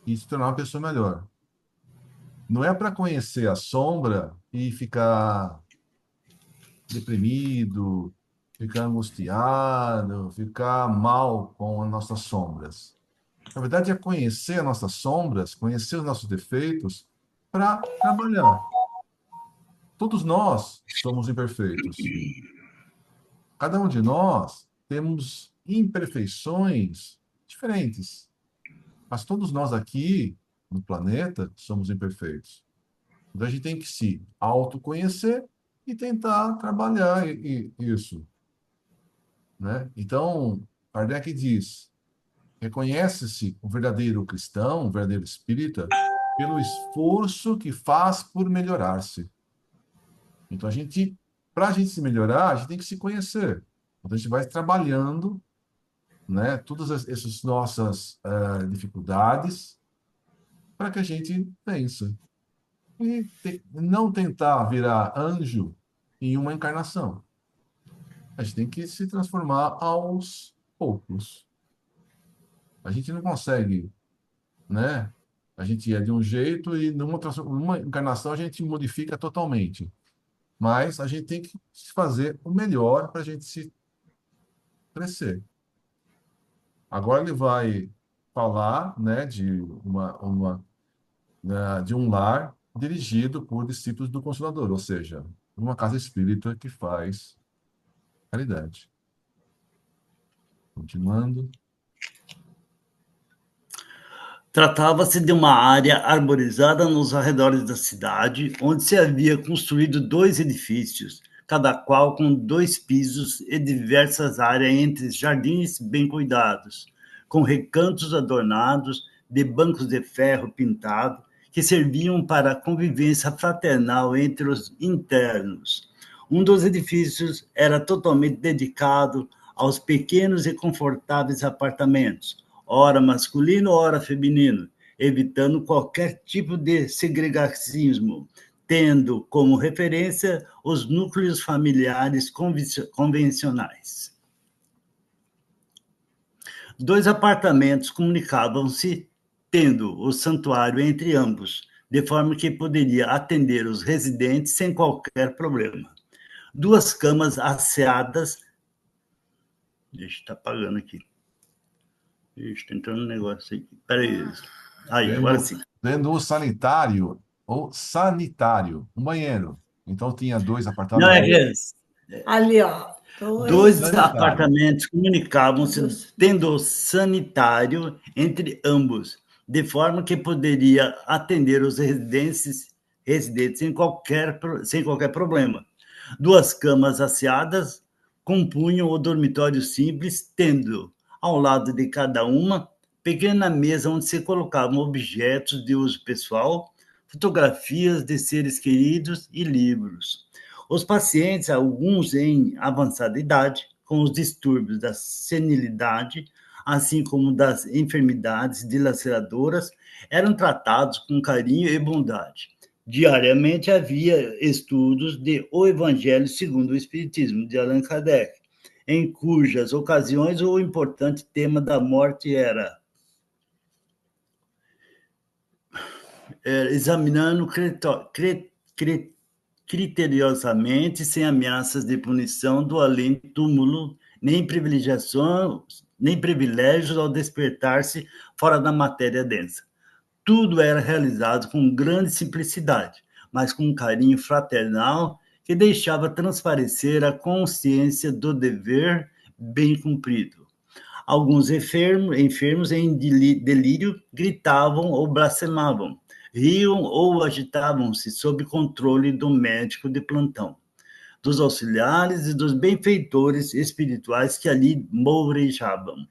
e se tornar uma pessoa melhor. Não é para conhecer a sombra e ficar deprimido, ficar angustiado, ficar mal com as nossas sombras. Na verdade, é conhecer as nossas sombras, conhecer os nossos defeitos para trabalhar. Todos nós somos imperfeitos. Cada um de nós temos imperfeições diferentes. Mas todos nós aqui no planeta somos imperfeitos. Então a gente tem que se autoconhecer e tentar trabalhar isso, né? Então, Kardec diz: reconhece-se o verdadeiro cristão, o verdadeiro espírita, pelo esforço que faz por melhorar-se. Então, para a gente se melhorar, a gente tem que se conhecer. Então, a gente vai trabalhando, né, todas essas nossas dificuldades para que a gente vença. E não tentar virar anjo em uma encarnação. A gente tem que se transformar aos poucos. A gente não consegue, né? A gente é de um jeito e numa encarnação a gente modifica totalmente. Mas a gente tem que fazer o melhor para a gente se crescer. Agora ele vai falar, né, de um lar dirigido por discípulos do Consolador, ou seja, uma casa espírita que faz caridade. Continuando. Tratava-se de uma área arborizada nos arredores da cidade, onde se havia construído 2 edifícios, cada qual com 2 pisos e diversas áreas entre jardins bem cuidados, com recantos adornados de bancos de ferro pintado, que serviam para a convivência fraternal entre os internos. Um dos edifícios era totalmente dedicado aos pequenos e confortáveis apartamentos, ora masculino, ora feminino, evitando qualquer tipo de segregacionismo, tendo como referência os núcleos familiares convencionais. 2 apartamentos comunicavam-se, tendo o santuário entre ambos, de forma que poderia atender os residentes sem qualquer problema. 2 camas asseadas. Deixa eu estar apagando aqui. Está entrando um negócio aqui. Peraí. Aí, agora sim. Dentro do sanitário, ou sanitário, um banheiro. Então tinha 2 Não, apartamentos. Ali, ó. 2 Sanitário. apartamentos comunicavam-se tendo sanitário entre ambos, de forma que poderia atender os residentes sem qualquer problema. 2 camas asseadas compunham o dormitório simples, tendo, ao lado de cada uma, pequena mesa onde se colocavam objetos de uso pessoal, fotografias de seres queridos e livros. Os pacientes, alguns em avançada idade, com os distúrbios da senilidade, assim como das enfermidades dilaceradoras, eram tratados com carinho e bondade. Diariamente havia estudos de O Evangelho segundo o Espiritismo, de Allan Kardec, em cujas ocasiões o importante tema da morte era examinando criteriosamente, sem ameaças de punição do além-túmulo, nem privilégios ao despertar-se fora da matéria densa. Tudo era realizado com grande simplicidade, mas com um carinho fraternal que deixava transparecer a consciência do dever bem cumprido. Alguns enfermos em delírio gritavam ou blasfemavam, riam ou agitavam-se sob controle do médico de plantão, dos auxiliares e dos benfeitores espirituais que ali mourejavam.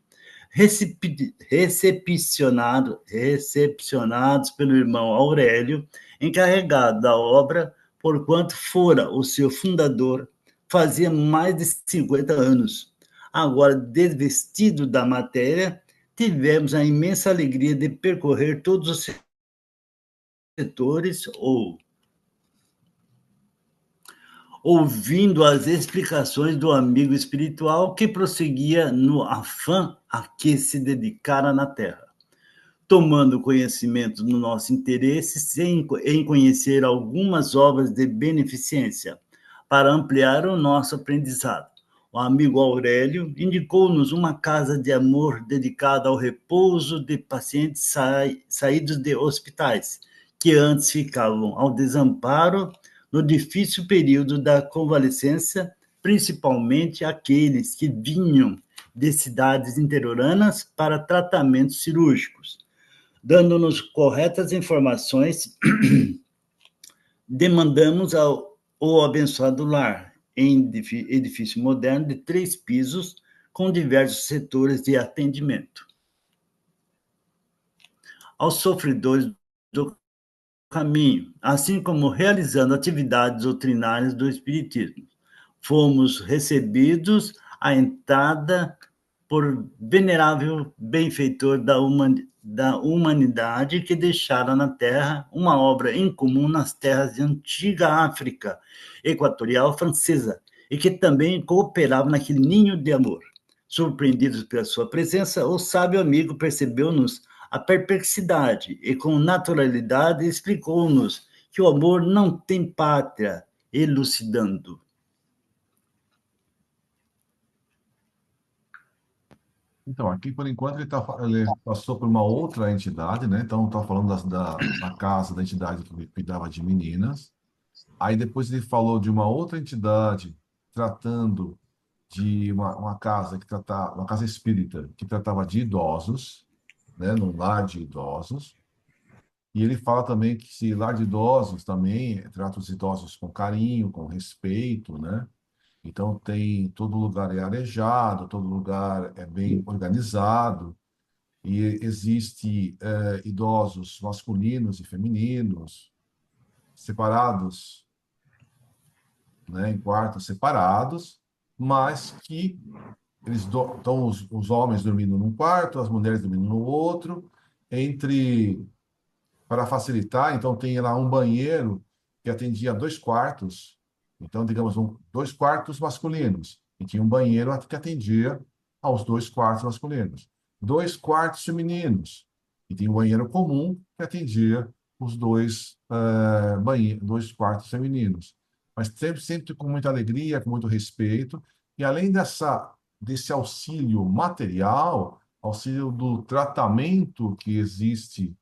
Recepcionados pelo irmão Aurélio, encarregado da obra, porquanto fora o seu fundador, fazia mais de 50 anos. Agora, desvestido da matéria, tivemos a imensa alegria de percorrer todos os setores ouvindo as explicações do amigo espiritual que prosseguia no afã a que se dedicara na Terra, tomando conhecimento do nosso interesse em conhecer algumas obras de beneficência para ampliar o nosso aprendizado. O amigo Aurélio indicou-nos uma casa de amor dedicada ao repouso de pacientes saídos de hospitais, que antes ficavam ao desamparo no difícil período da convalescença, principalmente aqueles que vinham de cidades interioranas para tratamentos cirúrgicos, dando-nos corretas informações. Demandamos o abençoado lar, em edifício moderno de 3 pisos, com diversos setores de atendimento aos sofredores do caminho, assim como realizando atividades doutrinárias do Espiritismo. Fomos recebidos à entrada por venerável benfeitor da humanidade que deixara na Terra uma obra incomum nas terras de antiga África equatorial francesa e que também cooperava naquele ninho de amor. Surpreendidos pela sua presença, o sábio amigo percebeu-nos a perplexidade e, com naturalidade, explicou-nos que o amor não tem pátria, elucidando. Então, aqui, por enquanto, ele passou por uma outra entidade, né? Então, está falando da casa da entidade que cuidava de meninas. Aí, depois, ele falou de uma outra entidade tratando de uma casa uma casa espírita que tratava de idosos, né? Num lar de idosos. E ele fala também que esse lar de idosos também trata os idosos com carinho, com respeito, né? Então tem todo lugar é arejado, todo lugar é bem organizado e existe idosos masculinos e femininos separados, né, em quartos separados, mas que estão os homens dormindo num quarto, as mulheres dormindo no outro, entre para facilitar, então tem lá um banheiro que atendia 2 quartos, então, digamos, 2 quartos masculinos, e tinha um banheiro que atendia aos 2 quartos masculinos. 2 quartos femininos, e tinha um banheiro comum que atendia os 2 quartos femininos. Mas sempre com muita alegria, com muito respeito, e além desse auxílio material, auxílio do tratamento que existe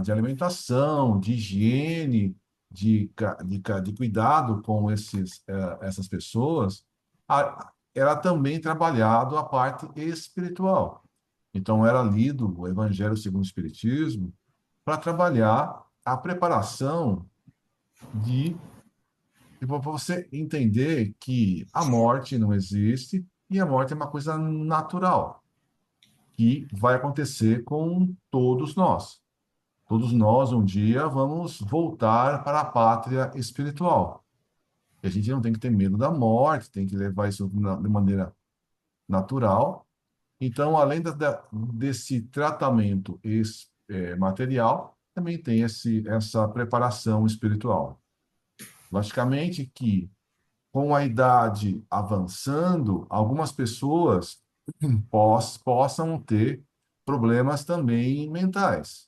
de alimentação, de higiene, de cuidado com essas pessoas, era também trabalhado a parte espiritual. Então, era lido o Evangelho segundo o Espiritismo para trabalhar a preparação para você entender que a morte não existe e a morte é uma coisa natural, que vai acontecer com todos nós. Todos nós, um dia, vamos voltar para a pátria espiritual. E a gente não tem que ter medo da morte, tem que levar isso de maneira natural. Então, além desse tratamento material, também tem essa preparação espiritual. Logicamente que, com a idade avançando, algumas pessoas possam ter problemas também mentais.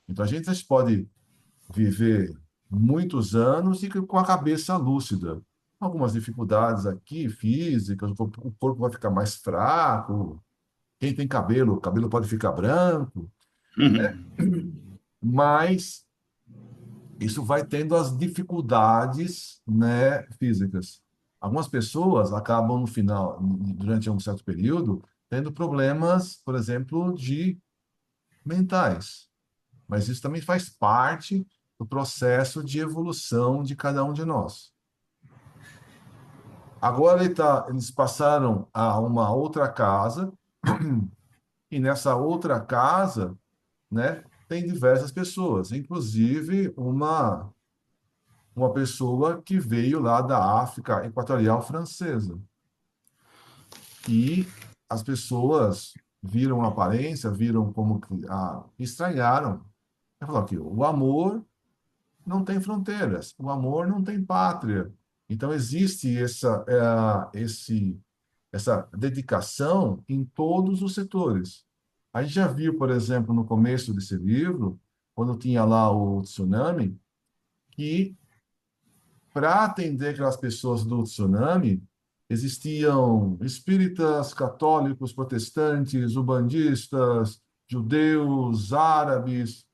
Então, a gente pode viver muitos anos e com a cabeça lúcida. Algumas dificuldades aqui, físicas, o corpo vai ficar mais fraco. Quem tem cabelo, o cabelo pode ficar branco, mas isso vai tendo as dificuldades, né, físicas. Algumas pessoas acabam no final, durante um certo período, tendo problemas, por exemplo, de mentais. Mas isso também faz parte do processo de evolução de cada um de nós. Agora eles passaram a uma outra casa, e nessa outra casa, né, tem diversas pessoas, inclusive uma pessoa que veio lá da África Equatorial Francesa. E as pessoas viram a aparência, viram como que estranharam. Eu falo que o amor não tem fronteiras, o amor não tem pátria. Então, existe essa dedicação em todos os setores. A gente já viu, por exemplo, no começo desse livro, quando tinha lá o tsunami, que para atender aquelas pessoas do tsunami, existiam espíritas, católicos, protestantes, ubandistas, judeus, árabes,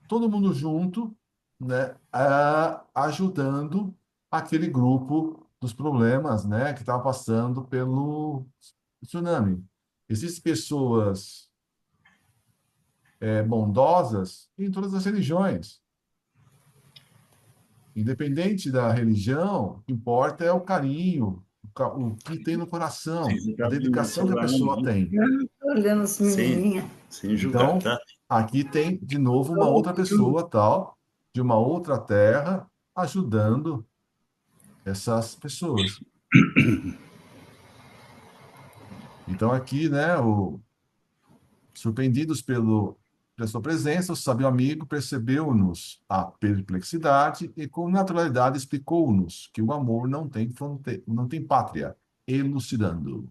todo mundo junto, né, ajudando aquele grupo dos problemas, né, que estava passando Tsunami. Existem pessoas bondosas em todas as religiões. Independente da religião, o que importa é o carinho, o que tem no coração, Sim, a tá no dedicação que a celular na pessoa mão. tem. Estou olhando as menininhas. Sem julgar, Então, tá? aqui tem de novo uma outra pessoa tal, de uma outra terra, ajudando essas pessoas. Então, aqui, né, surpreendidos pela sua presença, o sábio amigo percebeu-nos a perplexidade e, com naturalidade, explicou-nos que o amor não tem não tem pátria, elucidando.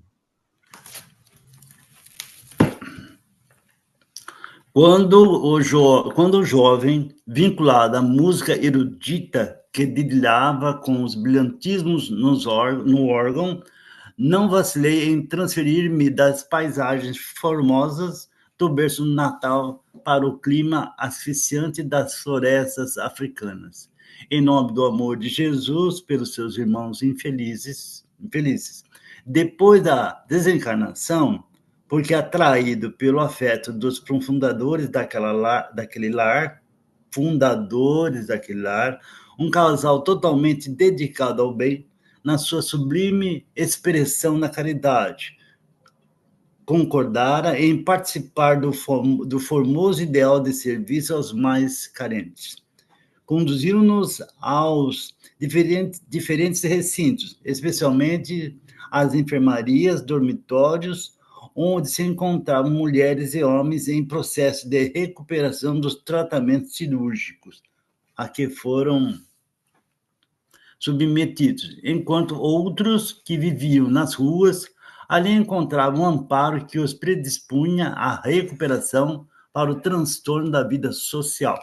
Quando o jovem, vinculado à música erudita que dedilhava com os brilhantismos no órgão, não vacilei em transferir-me das paisagens formosas do berço natal para o clima asfixiante das florestas africanas, em nome do amor de Jesus pelos seus irmãos infelizes. Depois da desencarnação, porque atraído pelo afeto dos fundadores daquele lar, um casal totalmente dedicado ao bem, na sua sublime expressão na caridade, concordara em participar do formoso ideal de serviço aos mais carentes. Conduziram-nos aos diferentes recintos, especialmente às enfermarias, dormitórios, onde se encontravam mulheres e homens em processo de recuperação dos tratamentos cirúrgicos a que foram submetidos, enquanto outros que viviam nas ruas ali encontravam um amparo que os predispunha à recuperação para o transtorno da vida social.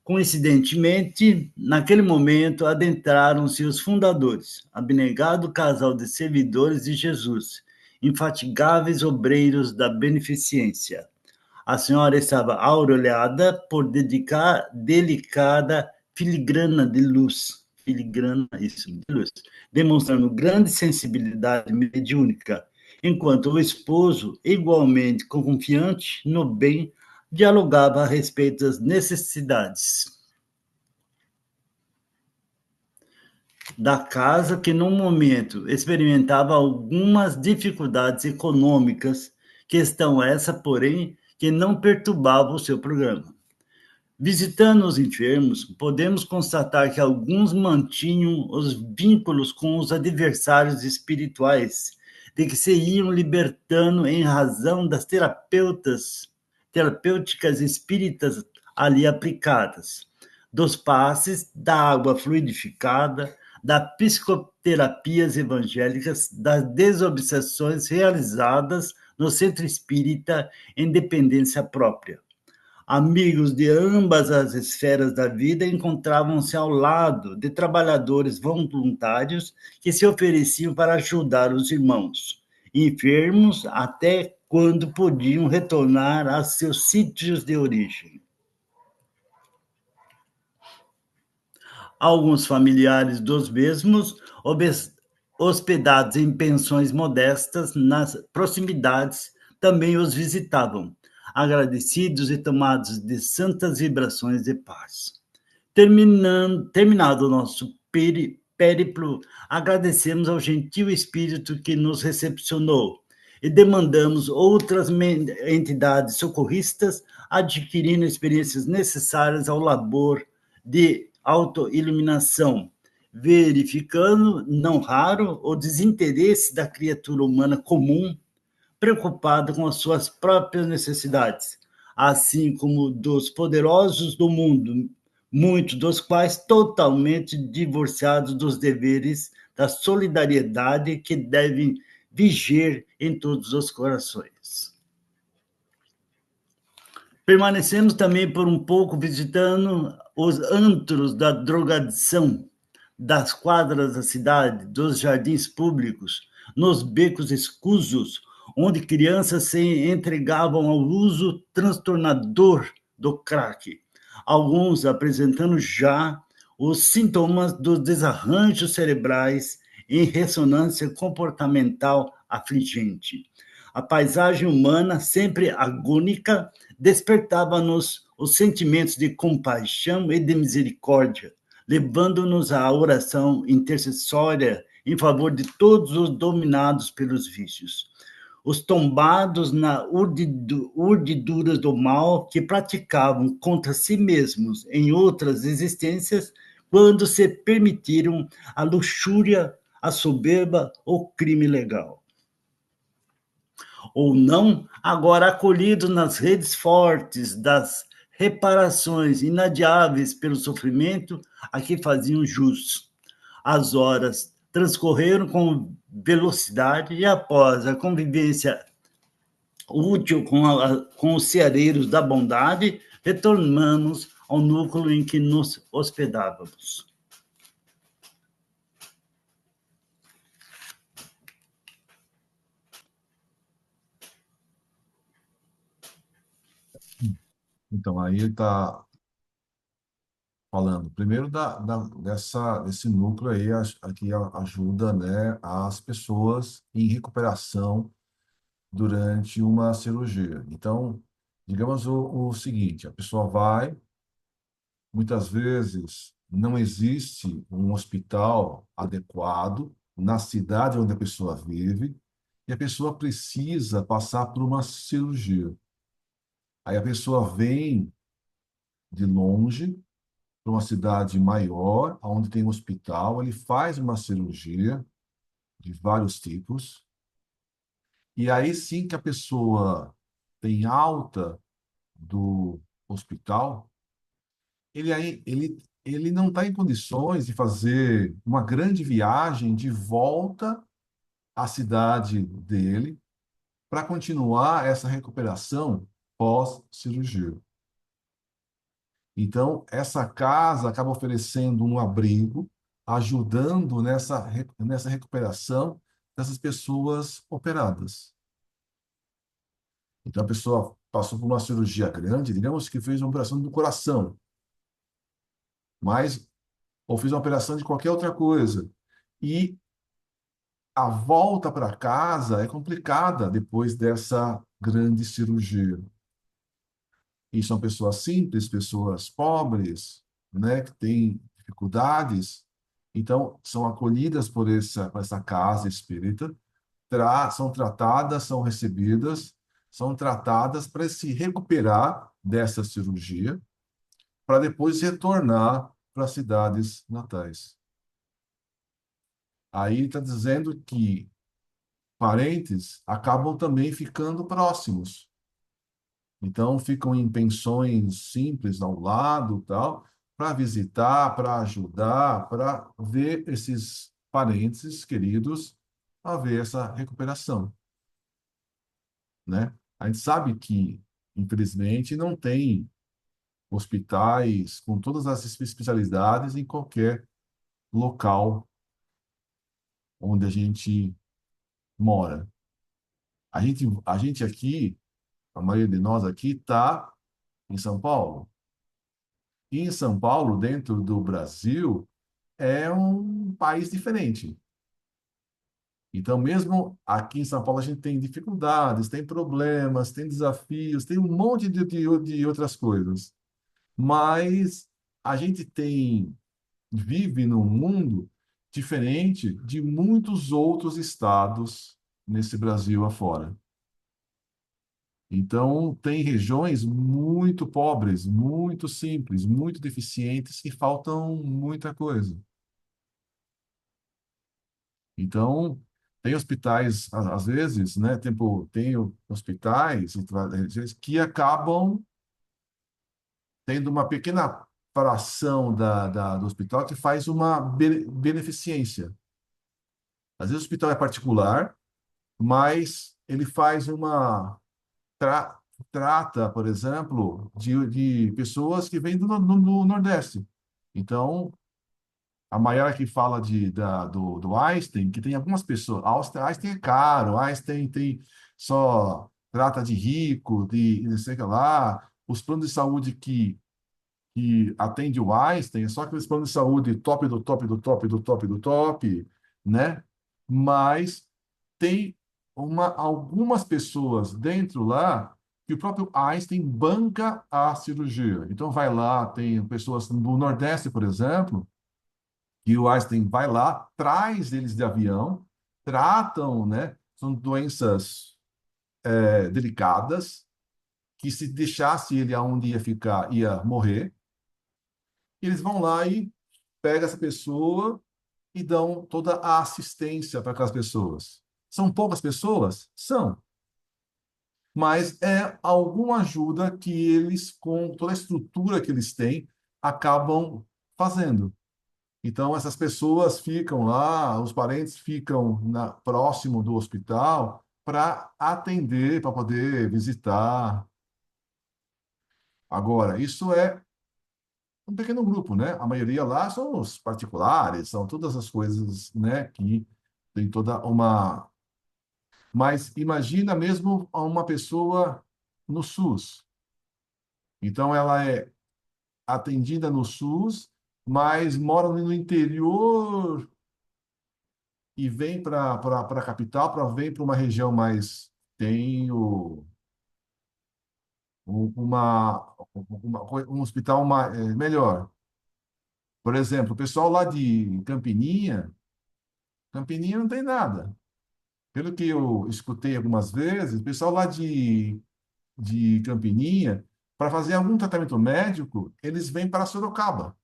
Coincidentemente, naquele momento, adentraram-se os fundadores, abnegado casal de servidores de Jesus, infatigáveis obreiros da beneficência. A senhora estava aureolada por delicada filigrana de luz, demonstrando grande sensibilidade mediúnica, enquanto o esposo, igualmente confiante no bem, dialogava a respeito das necessidades da casa, que num momento experimentava algumas dificuldades econômicas, questão essa, porém, que não perturbava o seu programa. Visitando os enfermos, podemos constatar que alguns mantinham os vínculos com os adversários espirituais, de que se iam libertando em razão das terapêuticas espíritas ali aplicadas, dos passes, da água fluidificada, das psicoterapias evangélicas, das desobsessões realizadas no centro espírita em dependência própria. Amigos de ambas as esferas da vida encontravam-se ao lado de trabalhadores voluntários que se ofereciam para ajudar os irmãos, enfermos até quando podiam retornar a seus sítios de origem. Alguns familiares dos mesmos, hospedados em pensões modestas nas proximidades, também os visitavam, agradecidos e tomados de santas vibrações de paz. Terminado o nosso périplo, agradecemos ao gentil espírito que nos recepcionou e demandamos outras entidades socorristas adquirindo experiências necessárias ao labor de autoiluminação, verificando, não raro, o desinteresse da criatura humana comum, preocupada com as suas próprias necessidades, assim como dos poderosos do mundo, muitos dos quais totalmente divorciados dos deveres da solidariedade que devem viger em todos os corações. Permanecemos também por um pouco visitando os antros da drogadição, das quadras da cidade, dos jardins públicos, nos becos escusos, onde crianças se entregavam ao uso transtornador do crack, alguns apresentando já os sintomas dos desarranjos cerebrais em ressonância comportamental afligente. A paisagem humana, sempre agônica, despertava-nos os sentimentos de compaixão e de misericórdia, levando-nos à oração intercessória em favor de todos os dominados pelos vícios, os tombados na urdiduras do mal que praticavam contra si mesmos em outras existências, quando se permitiram a luxúria, a soberba ou crime legal. Ou não, agora acolhidos nas redes fortes das reparações inadiáveis pelo sofrimento a que faziam jus. As horas transcorreram com velocidade e, após a convivência útil com os ceareiros da bondade, retornamos ao núcleo em que nos hospedávamos. Então, aí ele está falando, primeiro, desse núcleo aí, que ajuda, né, as pessoas em recuperação durante uma cirurgia. Então, digamos o seguinte, a pessoa vai, muitas vezes não existe um hospital adequado na cidade onde a pessoa vive, e a pessoa precisa passar por uma cirurgia. Aí a pessoa vem de longe para uma cidade maior, onde tem um hospital, ele faz uma cirurgia de vários tipos, e aí sim que a pessoa tem alta do hospital, ele não está em condições de fazer uma grande viagem de volta à cidade dele para continuar essa recuperação pós-cirurgia. Então, essa casa acaba oferecendo um abrigo, ajudando nessa recuperação dessas pessoas operadas. Então, a pessoa passou por uma cirurgia grande, digamos que fez uma operação do coração, mas, ou fez uma operação de qualquer outra coisa. E a volta para casa é complicada depois dessa grande cirurgia. E são pessoas simples, pessoas pobres, né, que têm dificuldades. Então, são acolhidas por essa casa espírita, são tratadas, são recebidas, são tratadas para se recuperar dessa cirurgia, para depois retornar para as cidades natais. Aí está dizendo que parentes acabam também ficando próximos. Então, ficam em pensões simples ao lado, tal, para visitar, para ajudar, para ver esses parentes queridos, a ver essa recuperação, né? A gente sabe que, infelizmente, não tem hospitais com todas as especialidades em qualquer local onde a gente mora. A gente aqui, a maioria de nós aqui, está em São Paulo. E em São Paulo, dentro do Brasil, é um país diferente. Então, mesmo aqui em São Paulo, a gente tem dificuldades, tem problemas, tem desafios, tem um monte de outras coisas. Mas a gente vive num mundo diferente de muitos outros estados nesse Brasil afora. Então, tem regiões muito pobres, muito simples, muito deficientes, que faltam muita coisa. Então, tem hospitais, às vezes, né, tem hospitais que acabam tendo uma pequena fração do hospital que faz uma beneficência. Às vezes o hospital é particular, mas ele faz tra- trata, por exemplo, de pessoas que vêm do Nordeste. Então, a Maiara que fala do Einstein, que tem algumas pessoas. Einstein é caro, Einstein só trata de rico, de não sei o que lá. Os planos de saúde que atende o Einstein é só aqueles planos de saúde top do top do top do top do top. né? Mas tem algumas pessoas dentro lá que o próprio Einstein banca a cirurgia. Então vai lá, tem pessoas do Nordeste, por exemplo, que o Einstein vai lá, traz eles de avião, tratam, né? São doenças delicadas, que se deixasse ele aonde ia ficar, ia morrer. Eles vão lá e pegam essa pessoa e dão toda a assistência para aquelas pessoas. São poucas pessoas? São. Mas é alguma ajuda que eles, com toda a estrutura que eles têm, acabam fazendo. Então, essas pessoas ficam lá, os parentes ficam próximo do hospital para atender, para poder visitar. Agora, isso é um pequeno grupo, né? A maioria lá são os particulares, são todas as coisas, né, que tem toda uma. Mas imagina mesmo uma pessoa no SUS. Então, ela é atendida no SUS, mas mora no interior e vem para a capital, vem para uma região mais. Tem um hospital melhor. Por exemplo, o pessoal lá de Campininha, Campininha não tem nada. Pelo que eu escutei algumas vezes, o pessoal lá de Campininha, para fazer algum tratamento médico, eles vêm para Sorocaba,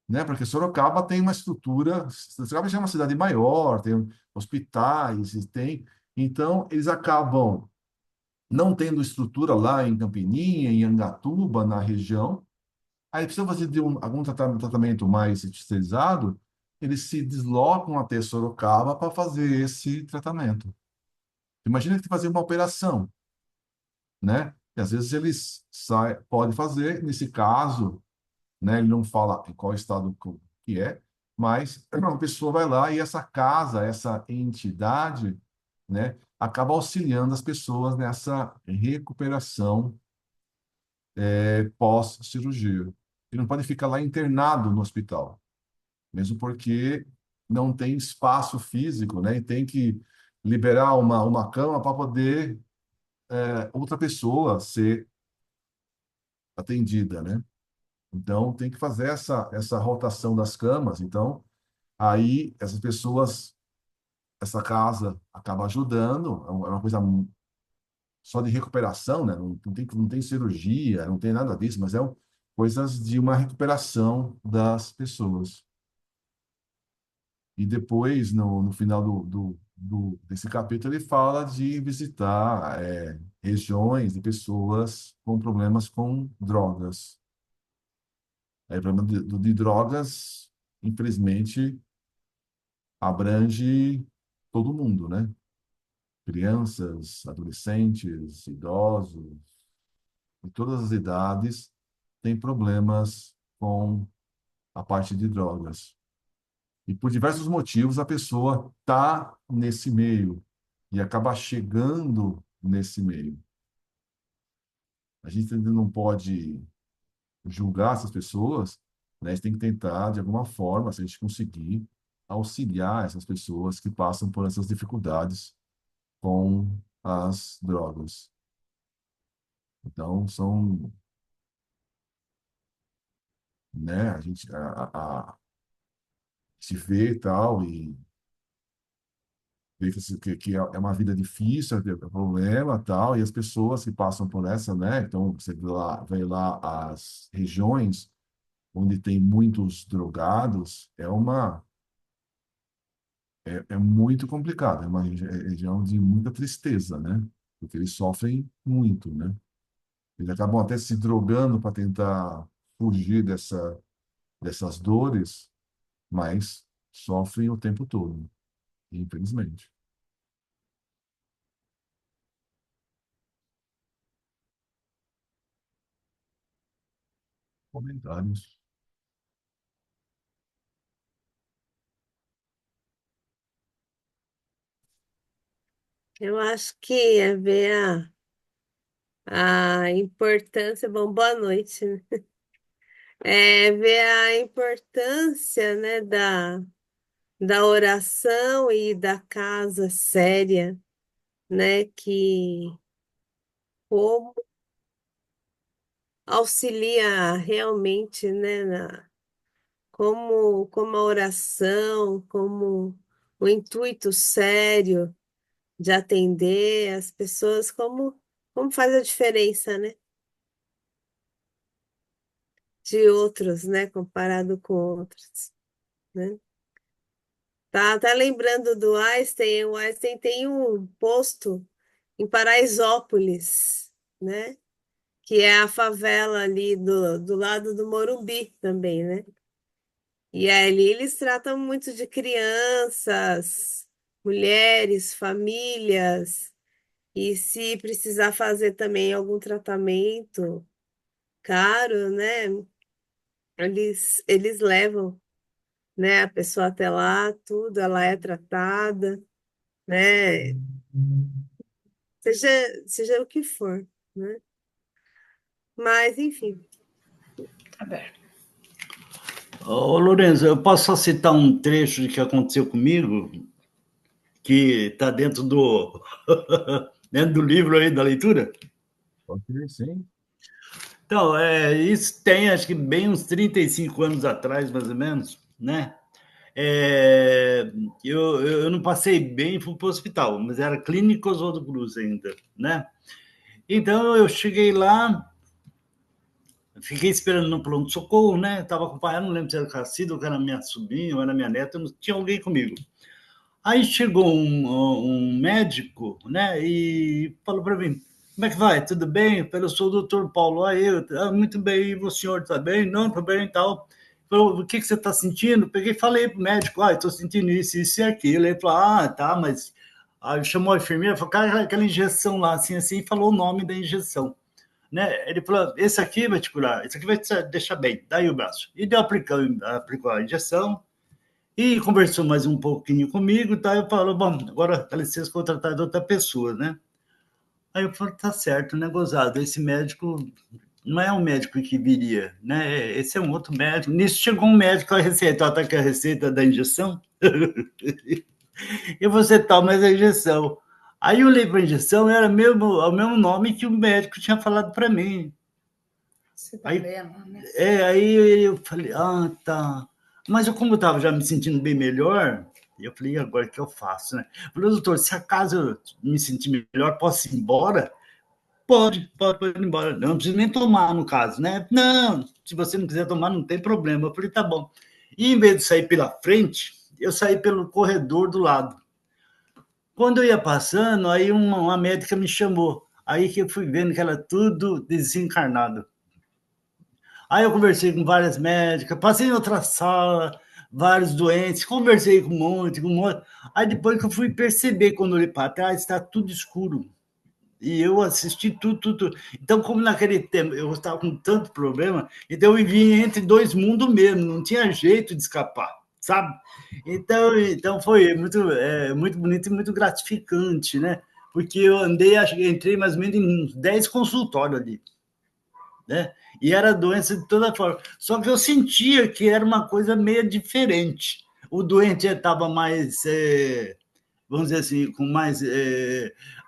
né? Porque Sorocaba tem uma estrutura, Sorocaba já é uma cidade maior, tem hospitais, e tem. Então, eles acabam não tendo estrutura lá em Campininha, em Angatuba, na região. Aí precisa fazer algum tratamento mais especializado, eles se deslocam até Sorocaba para fazer esse tratamento. Imagina que tem que fazer uma operação, né? E às vezes eles podem fazer, nesse caso, né? Ele não fala em qual estado que é, mas uma pessoa vai lá e essa casa, essa entidade, né? Acaba auxiliando as pessoas nessa recuperação pós-cirurgia. Ele não pode ficar lá internado no hospital, mesmo porque não tem espaço físico, né? E tem que liberar uma cama para poder outra pessoa ser atendida, né? Então, tem que fazer essa rotação das camas. Então, aí essas pessoas, essa casa acaba ajudando, é uma coisa só de recuperação, né? Não tem cirurgia, não tem nada disso, mas coisas de uma recuperação das pessoas. E depois, no final desse capítulo, ele fala de visitar regiões de pessoas com problemas com drogas. Aí, o problema de drogas, infelizmente, abrange todo mundo, né? Crianças, adolescentes, idosos, de todas as idades têm problemas com a parte de drogas. E por diversos motivos a pessoa está nesse meio e acaba chegando nesse meio. A gente ainda não pode julgar essas pessoas, né? A gente tem que tentar, de alguma forma, se a gente conseguir, auxiliar essas pessoas que passam por essas dificuldades com as drogas. Então, né, a gente se vê e tal, e vê que é uma vida difícil, é problema tal, e as pessoas que passam por essa, né, então você vê lá as regiões onde tem muitos drogados, é muito complicado, é uma região de muita tristeza, né, porque eles sofrem muito, né, eles acabam até se drogando para tentar fugir dessas dores, mas sofrem o tempo todo, infelizmente. Comentários. Eu acho que é ver a importância. Bom, boa noite, né? ver a importância, né, da oração e da casa séria, né, que como auxilia realmente, né, como a oração, como o intuito sério de atender as pessoas, como faz a diferença, né, de outros, né, comparado com outros, né? Tá lembrando do Einstein? O Einstein tem um posto em Paraisópolis, né? Que é a favela ali do lado do Morumbi também, né? E ali eles tratam muito de crianças, mulheres, famílias, e se precisar fazer também algum tratamento caro, né? Eles levam, né, a pessoa até lá, tudo, ela é tratada, né? Seja, seja o que for, né? Mas, enfim. Tá bem. Ô, Lourenço, eu posso só citar um trecho de que aconteceu comigo, que está dentro dentro do livro aí da leitura? Pode ser, sim. Então, isso tem, acho que bem uns 35 anos atrás, mais ou menos, né? Eu não passei bem, fui para o hospital, mas era Clínica Oswaldo Cruz ainda, né? Então, eu cheguei lá, fiquei esperando no pronto-socorro, né? Estava acompanhado, não lembro se era o Cacilda, ou era minha sobrinha, ou era minha neta, não tinha alguém comigo. Aí chegou um médico, né, e falou para mim, como é que vai? Tudo bem? Eu falei, eu sou o doutor Paulo. Aí eu, muito bem, e o senhor está bem? Não, estou bem e tal. Falou, o que você está sentindo? Peguei e falei para o médico, estou sentindo isso e aquilo. Ele falou, tá, mas... Aí chamou a enfermeira, falou, cara, aquela injeção lá, assim, e falou o nome da injeção. Né? Ele falou, esse aqui vai te curar, esse aqui vai te deixar bem, daí o braço. E deu aplicou a injeção, e conversou mais um pouquinho comigo, tá? Eu falo, bom, agora dá licença que eu vou tratar de outra pessoa, né? Aí eu falo, tá certo, né, gozado? Esse médico não é um médico que viria, né? Esse é um outro médico. Nisso chegou um médico com a receita, tá aqui a receita da injeção. E você toma essa injeção. Aí eu olhei para a injeção, era o mesmo nome que o médico tinha falado para mim. Você tá Aí, vendo, né? aí eu falei, tá. Mas eu, como eu estava já me sentindo bem melhor, eu falei, e agora o que eu faço, né? Eu falei, doutor, se acaso eu me sentir melhor, posso ir embora? Pode ir embora. Não preciso nem tomar, no caso, né? Não, se você não quiser tomar, não tem problema. Eu falei, tá bom. E em vez de sair pela frente, eu saí pelo corredor do lado. Quando eu ia passando, aí uma médica me chamou. Aí que eu fui vendo que era tudo desencarnado. Aí eu conversei com várias médicas, passei em outra sala, vários doentes, conversei com um monte. Aí depois que eu fui perceber, quando eu olhei para trás, está tudo escuro. E eu assisti tudo. Então, como naquele tempo eu estava com tanto problema, então eu vivia entre dois mundos mesmo, não tinha jeito de escapar, sabe? Então foi muito bonito e muito gratificante, né? Porque eu entrei mais ou menos em uns 10 consultórios ali, né? E era doença de toda forma. Só que eu sentia que era uma coisa meio diferente. O doente estava mais, vamos dizer assim, com mais,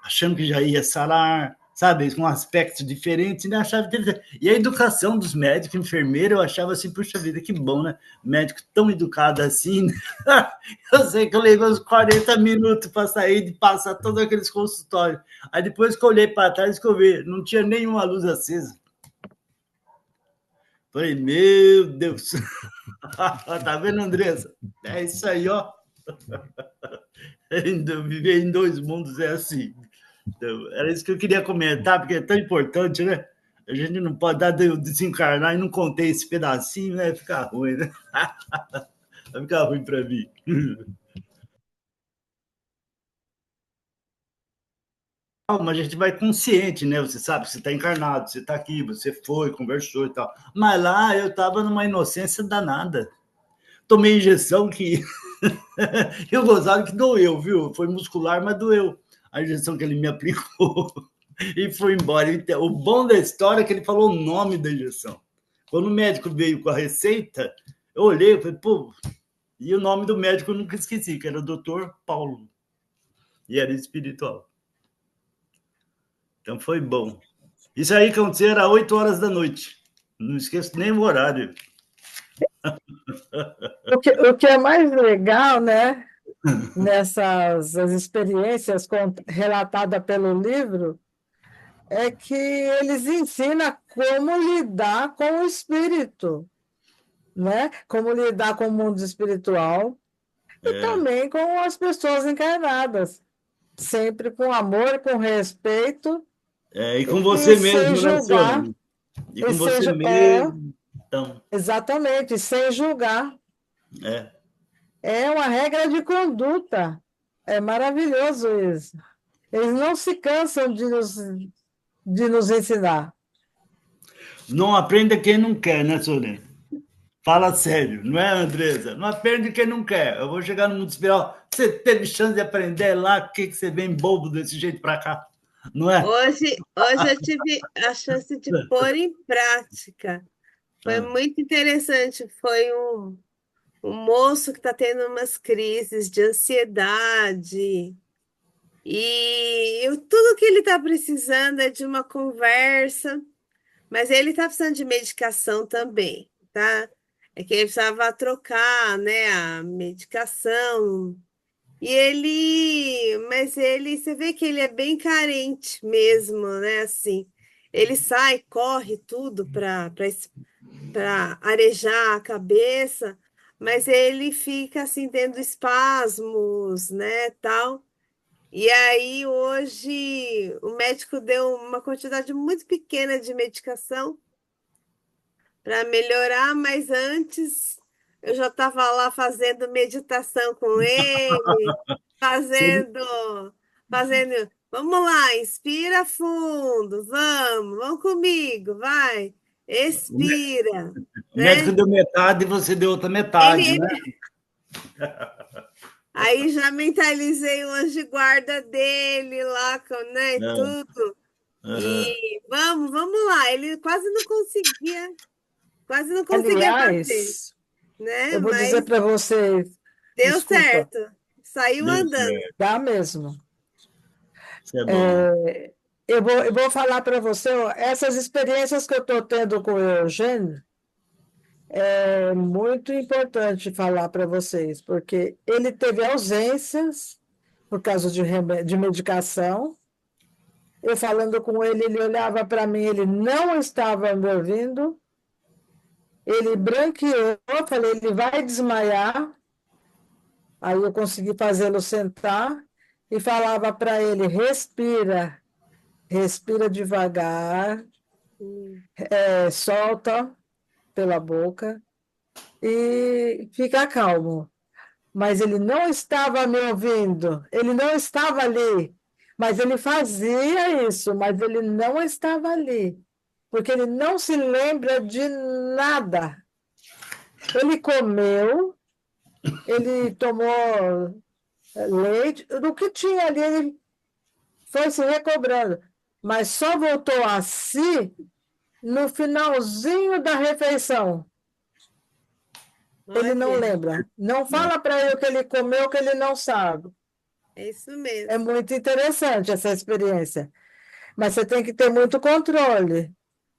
achando que já ia sarar, sabe, com aspectos diferentes, né? Achava interessante. E a educação dos médicos, enfermeiros, eu achava assim, puxa vida, que bom, né? Médico tão educado assim, né? Eu sei que eu levei uns 40 minutos para sair de passar todos aqueles consultórios. Aí depois que eu olhei para trás, que eu vi, não tinha nenhuma luz acesa. Falei, meu Deus. Tá vendo, Andressa? É isso aí, ó. Viver em dois mundos é assim. Então, era isso que eu queria comentar, porque é tão importante, né? A gente não pode dar de desencarnar e não contei esse pedacinho, né? Fica ruim, né? Vai ficar ruim para mim. Mas a gente vai consciente, né? Você sabe que você está encarnado, você está aqui, você foi, conversou e tal. Mas lá eu estava numa inocência danada. Tomei injeção que eu gozado que doeu, viu? Foi muscular, mas doeu a injeção que ele me aplicou e foi embora. O bom da história é que ele falou o nome da injeção. Quando o médico veio com a receita, eu olhei e falei, pô, e o nome do médico eu nunca esqueci, que era o Dr. Paulo, e era espiritual. Então foi bom. Isso aí aconteceu, era 8 horas da noite. Não esqueço nem o horário. O que é mais legal, né, nessas as experiências relatadas pelo livro, é que eles ensinam como lidar com o espírito, né? Como lidar com o mundo espiritual e também com as pessoas encarnadas, sempre com amor, com respeito E com e você sem mesmo, né, julgar, Sônia? E e com você seja, mesmo. Então, exatamente, sem julgar. É uma regra de conduta. É maravilhoso isso. Eles não se cansam de nos ensinar. não aprenda quem não quer, né, Sônia? Fala sério, não é, Andresa? Não aprende quem não quer. Eu vou chegar no mundo espiritual. Você teve chance de aprender lá, o que você vem bobo desse jeito para cá? Não é? Hoje eu tive a chance de pôr em prática. Foi muito interessante. Foi um moço que está tendo umas crises de ansiedade. E tudo que ele está precisando é de uma conversa, mas ele está precisando de medicação também, tá? É que ele precisava trocar, né, a medicação. Mas ele, você vê que ele é bem carente mesmo, né? Assim, ele sai, corre tudo para arejar a cabeça, mas ele fica assim tendo espasmos, né, tal. E aí hoje o médico deu uma quantidade muito pequena de medicação para melhorar, mas antes eu já estava lá fazendo meditação com ele, fazendo, vamos lá, inspira fundo, vamos comigo, vai, expira, O médico né? deu metade e você deu outra metade, Ele, né? aí já mentalizei o anjo de guarda dele lá, né, e tudo. E vamos lá. Ele quase não conseguia bater, Aliás, né? eu vou dizer Mas para você, deu desculpa, certo. Saiu Deu andando. certo. dá mesmo. Isso é bom. Eu vou falar para você, ó, essas experiências que eu estou tendo com o Eugênio, é muito importante falar para vocês, porque ele teve ausências por causa de medicação. Eu falando com ele, ele olhava para mim, ele não estava me ouvindo. Ele branqueou, eu falei, ele vai desmaiar. Aí eu consegui fazê-lo sentar e falava para ele: respira, respira devagar, solta pela boca e fica calmo. Mas ele não estava me ouvindo, ele não estava ali. Mas ele fazia isso, mas ele não estava ali, porque ele não se lembra de nada. Ele comeu, ele tomou leite, do que tinha ali, ele foi se recobrando, mas só voltou a si no finalzinho da refeição. Ele não Olha, lembra. Não fala para ele o que ele comeu, que ele não sabe. é isso É mesmo. muito interessante essa experiência. Mas você tem que ter muito controle.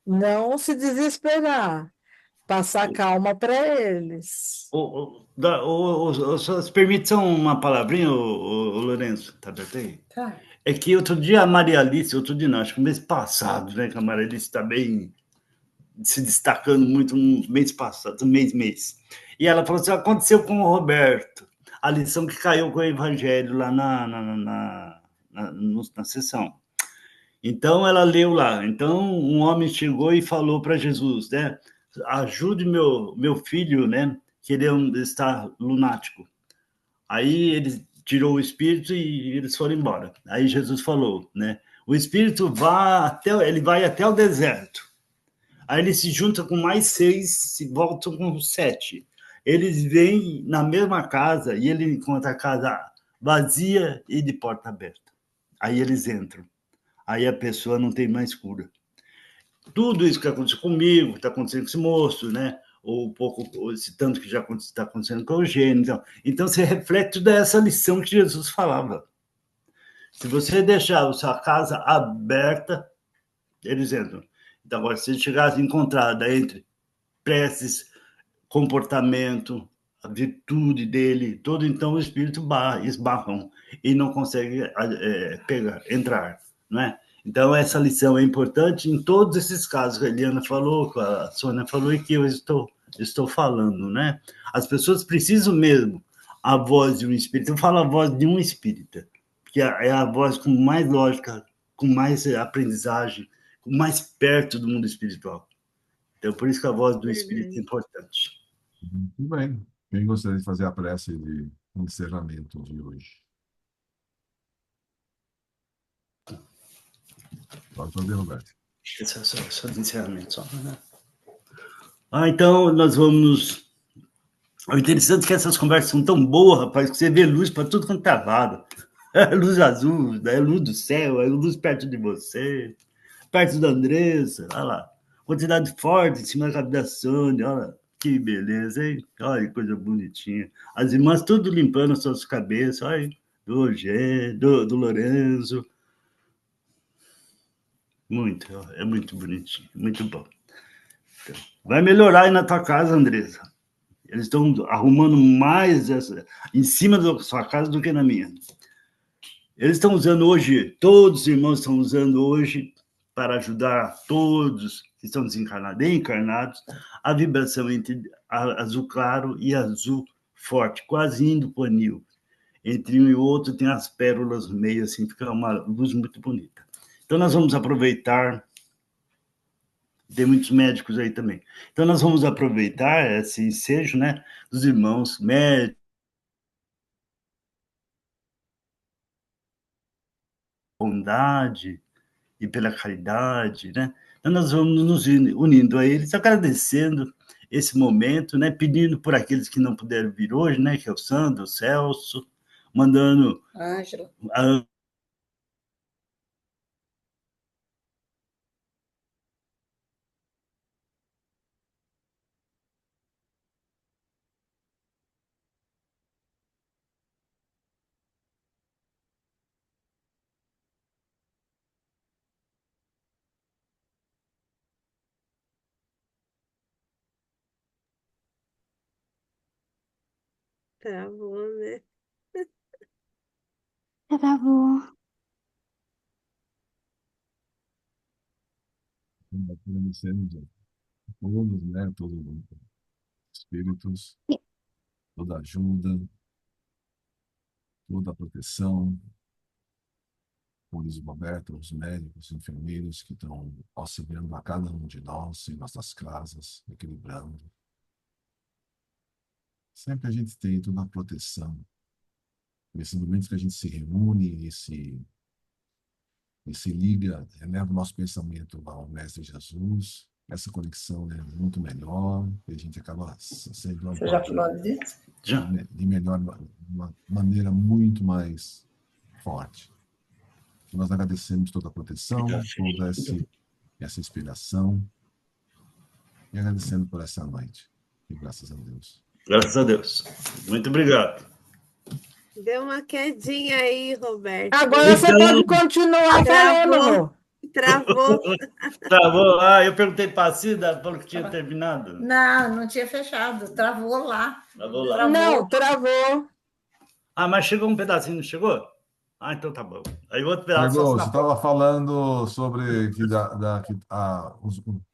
Não se desesperar. Passar calma para eles. Só permite só uma palavrinha, Lourenço, tá aberto aí? Tá. É que outro dia a Maria Alice, outro dia não, acho que mês passado, né, que a Maria Alice está bem se destacando muito no mês passado, mês. E ela falou assim, aconteceu com o Roberto, a lição que caiu com o evangelho lá na sessão. Então, ela leu lá. Então, um homem chegou e falou para Jesus, né? Ajude meu filho, né? Que ele está lunático. Aí ele tirou o espírito e eles foram embora. Aí Jesus falou, né? O espírito ele vai até o deserto. Aí ele se junta com mais 6, se voltam com 7. Eles vêm na mesma casa e ele encontra a casa vazia e de porta aberta. Aí eles entram. Aí a pessoa não tem mais cura. tudo isso que aconteceu comigo, que está acontecendo com esse moço, né? Ou um pouco, ou esse tanto que já está acontecendo com o Eugênio. Então, você reflete dessa lição que Jesus falava. Se você deixar a sua casa aberta, eles entram. Então, agora, se chegar encontrada entre preces, comportamento, a virtude dele, todo, então o espírito esbarram e não consegue entrar, não é? Então, essa lição é importante em todos esses casos que a Eliana falou, que a Sônia falou e que eu estou falando, né? As pessoas precisam mesmo a voz de um espírito. Eu falo a voz de um espírita, que é a voz com mais lógica, com mais aprendizagem, com mais perto do mundo espiritual. Então, por isso que a voz do espírito é importante. Muito bem. Quem gostaria de fazer a prece de encerramento de hoje? Pode fazer, Roberto. Esse é só de encerramento. Só, né? Então, nós vamos... O interessante é que essas conversas são tão boas, rapaz, que você vê luz para tudo quanto é lado. É luz azul, é luz do céu, é luz perto de você, perto da Andressa, olha lá. Quantidade forte em cima da cabeça da Sônia, olha que beleza, hein? Olha que coisa bonitinha. As irmãs tudo limpando as suas cabeças, olha, do Eugênio, do Lorenzo. Muito, é muito bonitinho, muito bom. Então, vai melhorar aí na tua casa, Andressa. Eles estão arrumando mais em cima da sua casa do que na minha. Eles estão usando hoje, todos os irmãos estão usando hoje, para ajudar todos que estão desencarnados e encarnados, a vibração entre azul claro e azul forte, quase indo para o anil. Entre um e outro tem as pérolas no meio, assim, fica uma luz muito bonita. Então, nós vamos aproveitar... Tem muitos médicos aí também. Então, nós vamos aproveitar esse ensejo, né, dos irmãos médicos, bondade e pela caridade, né? Então, nós vamos nos unindo a eles, agradecendo esse momento, né, pedindo por aqueles que não puderam vir hoje, né, que é o Sandro, o Celso, mandando... Ângela. Travou, né? Travou. Agradecemos a todos, né? Todos os espíritos, toda ajuda, toda a proteção, como diz o Roberto, os médicos, os enfermeiros que estão auxiliando a cada um de nós em nossas casas, equilibrando. Sempre a gente tem toda a proteção. Nesses momentos que a gente se reúne e se liga, eleva o nosso pensamento ao Mestre Jesus, essa conexão é muito melhor, e a gente acaba sendo Você já falou disso? Já. de melhor, uma maneira muito mais forte. Nós agradecemos toda a proteção, toda essa inspiração, e agradecendo por essa noite. E graças a Deus. Graças a Deus. Muito obrigado. Deu uma quedinha aí, Roberto. Agora você pode continuar falando, Travou. amor. Travou. Travou. Eu perguntei para a Cida, falou que tinha terminado. Não tinha fechado. Travou lá. Travou lá. Travou. Não, travou. Mas chegou um pedacinho, não chegou? Então tá bom. Aí o outro pedaço... Chegou, você estava falando sobre que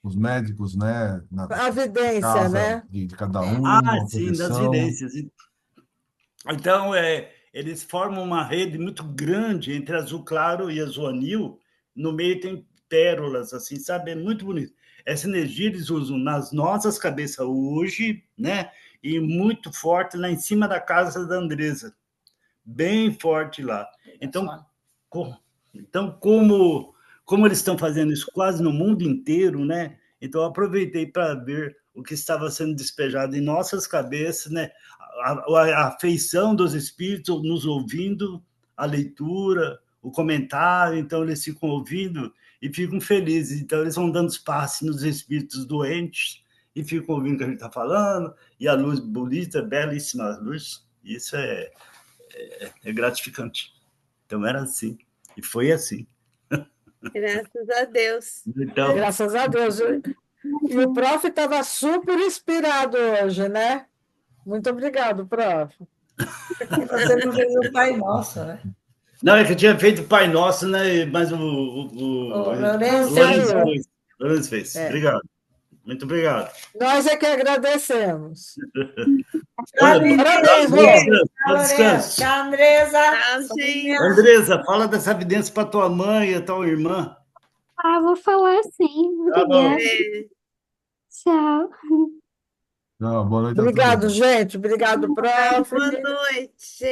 os médicos, né, na A evidência, casa né? de cada um, a sim, das proteção. vidências. Então, eles formam uma rede muito grande entre azul claro e azul anil. No meio tem pérolas, assim, sabe? É muito bonito. Essa energia eles usam nas nossas cabeças hoje, né? E muito forte lá em cima da casa da Andressa. Bem forte lá. Então, como eles estão fazendo isso quase no mundo inteiro, né? Então, eu aproveitei para ver o que estava sendo despejado em nossas cabeças, né? A afeição dos espíritos nos ouvindo, a leitura, o comentário, então eles ficam ouvindo e ficam felizes. Então, eles vão dando espaço nos espíritos doentes e ficam ouvindo o que a gente está falando, e a luz bonita, belíssima luz. Isso é gratificante. Então, era assim. E foi assim. Graças a Deus. Então, Graças a Deus. E o prof estava super inspirado hoje, né? Muito obrigado, prof. Você não fez o Pai Nosso, né? não, é que eu tinha feito o Pai Nosso, né? Mas o Lourenço Lourenço Lourenço fez. É. Obrigado. Muito obrigado. Nós é que agradecemos. Olha, Parabéns, bom Rô. descanso, bom descanso. Tchau, Andresa. Tchau, gente. Andresa, fala dessa evidência para tua mãe e a tua irmã. Ah, vou falar sim. Tá bom. Obrigada. É. Tchau. Não, boa noite a todos. Obrigado, gente. Obrigado, prof. Boa noite, gente.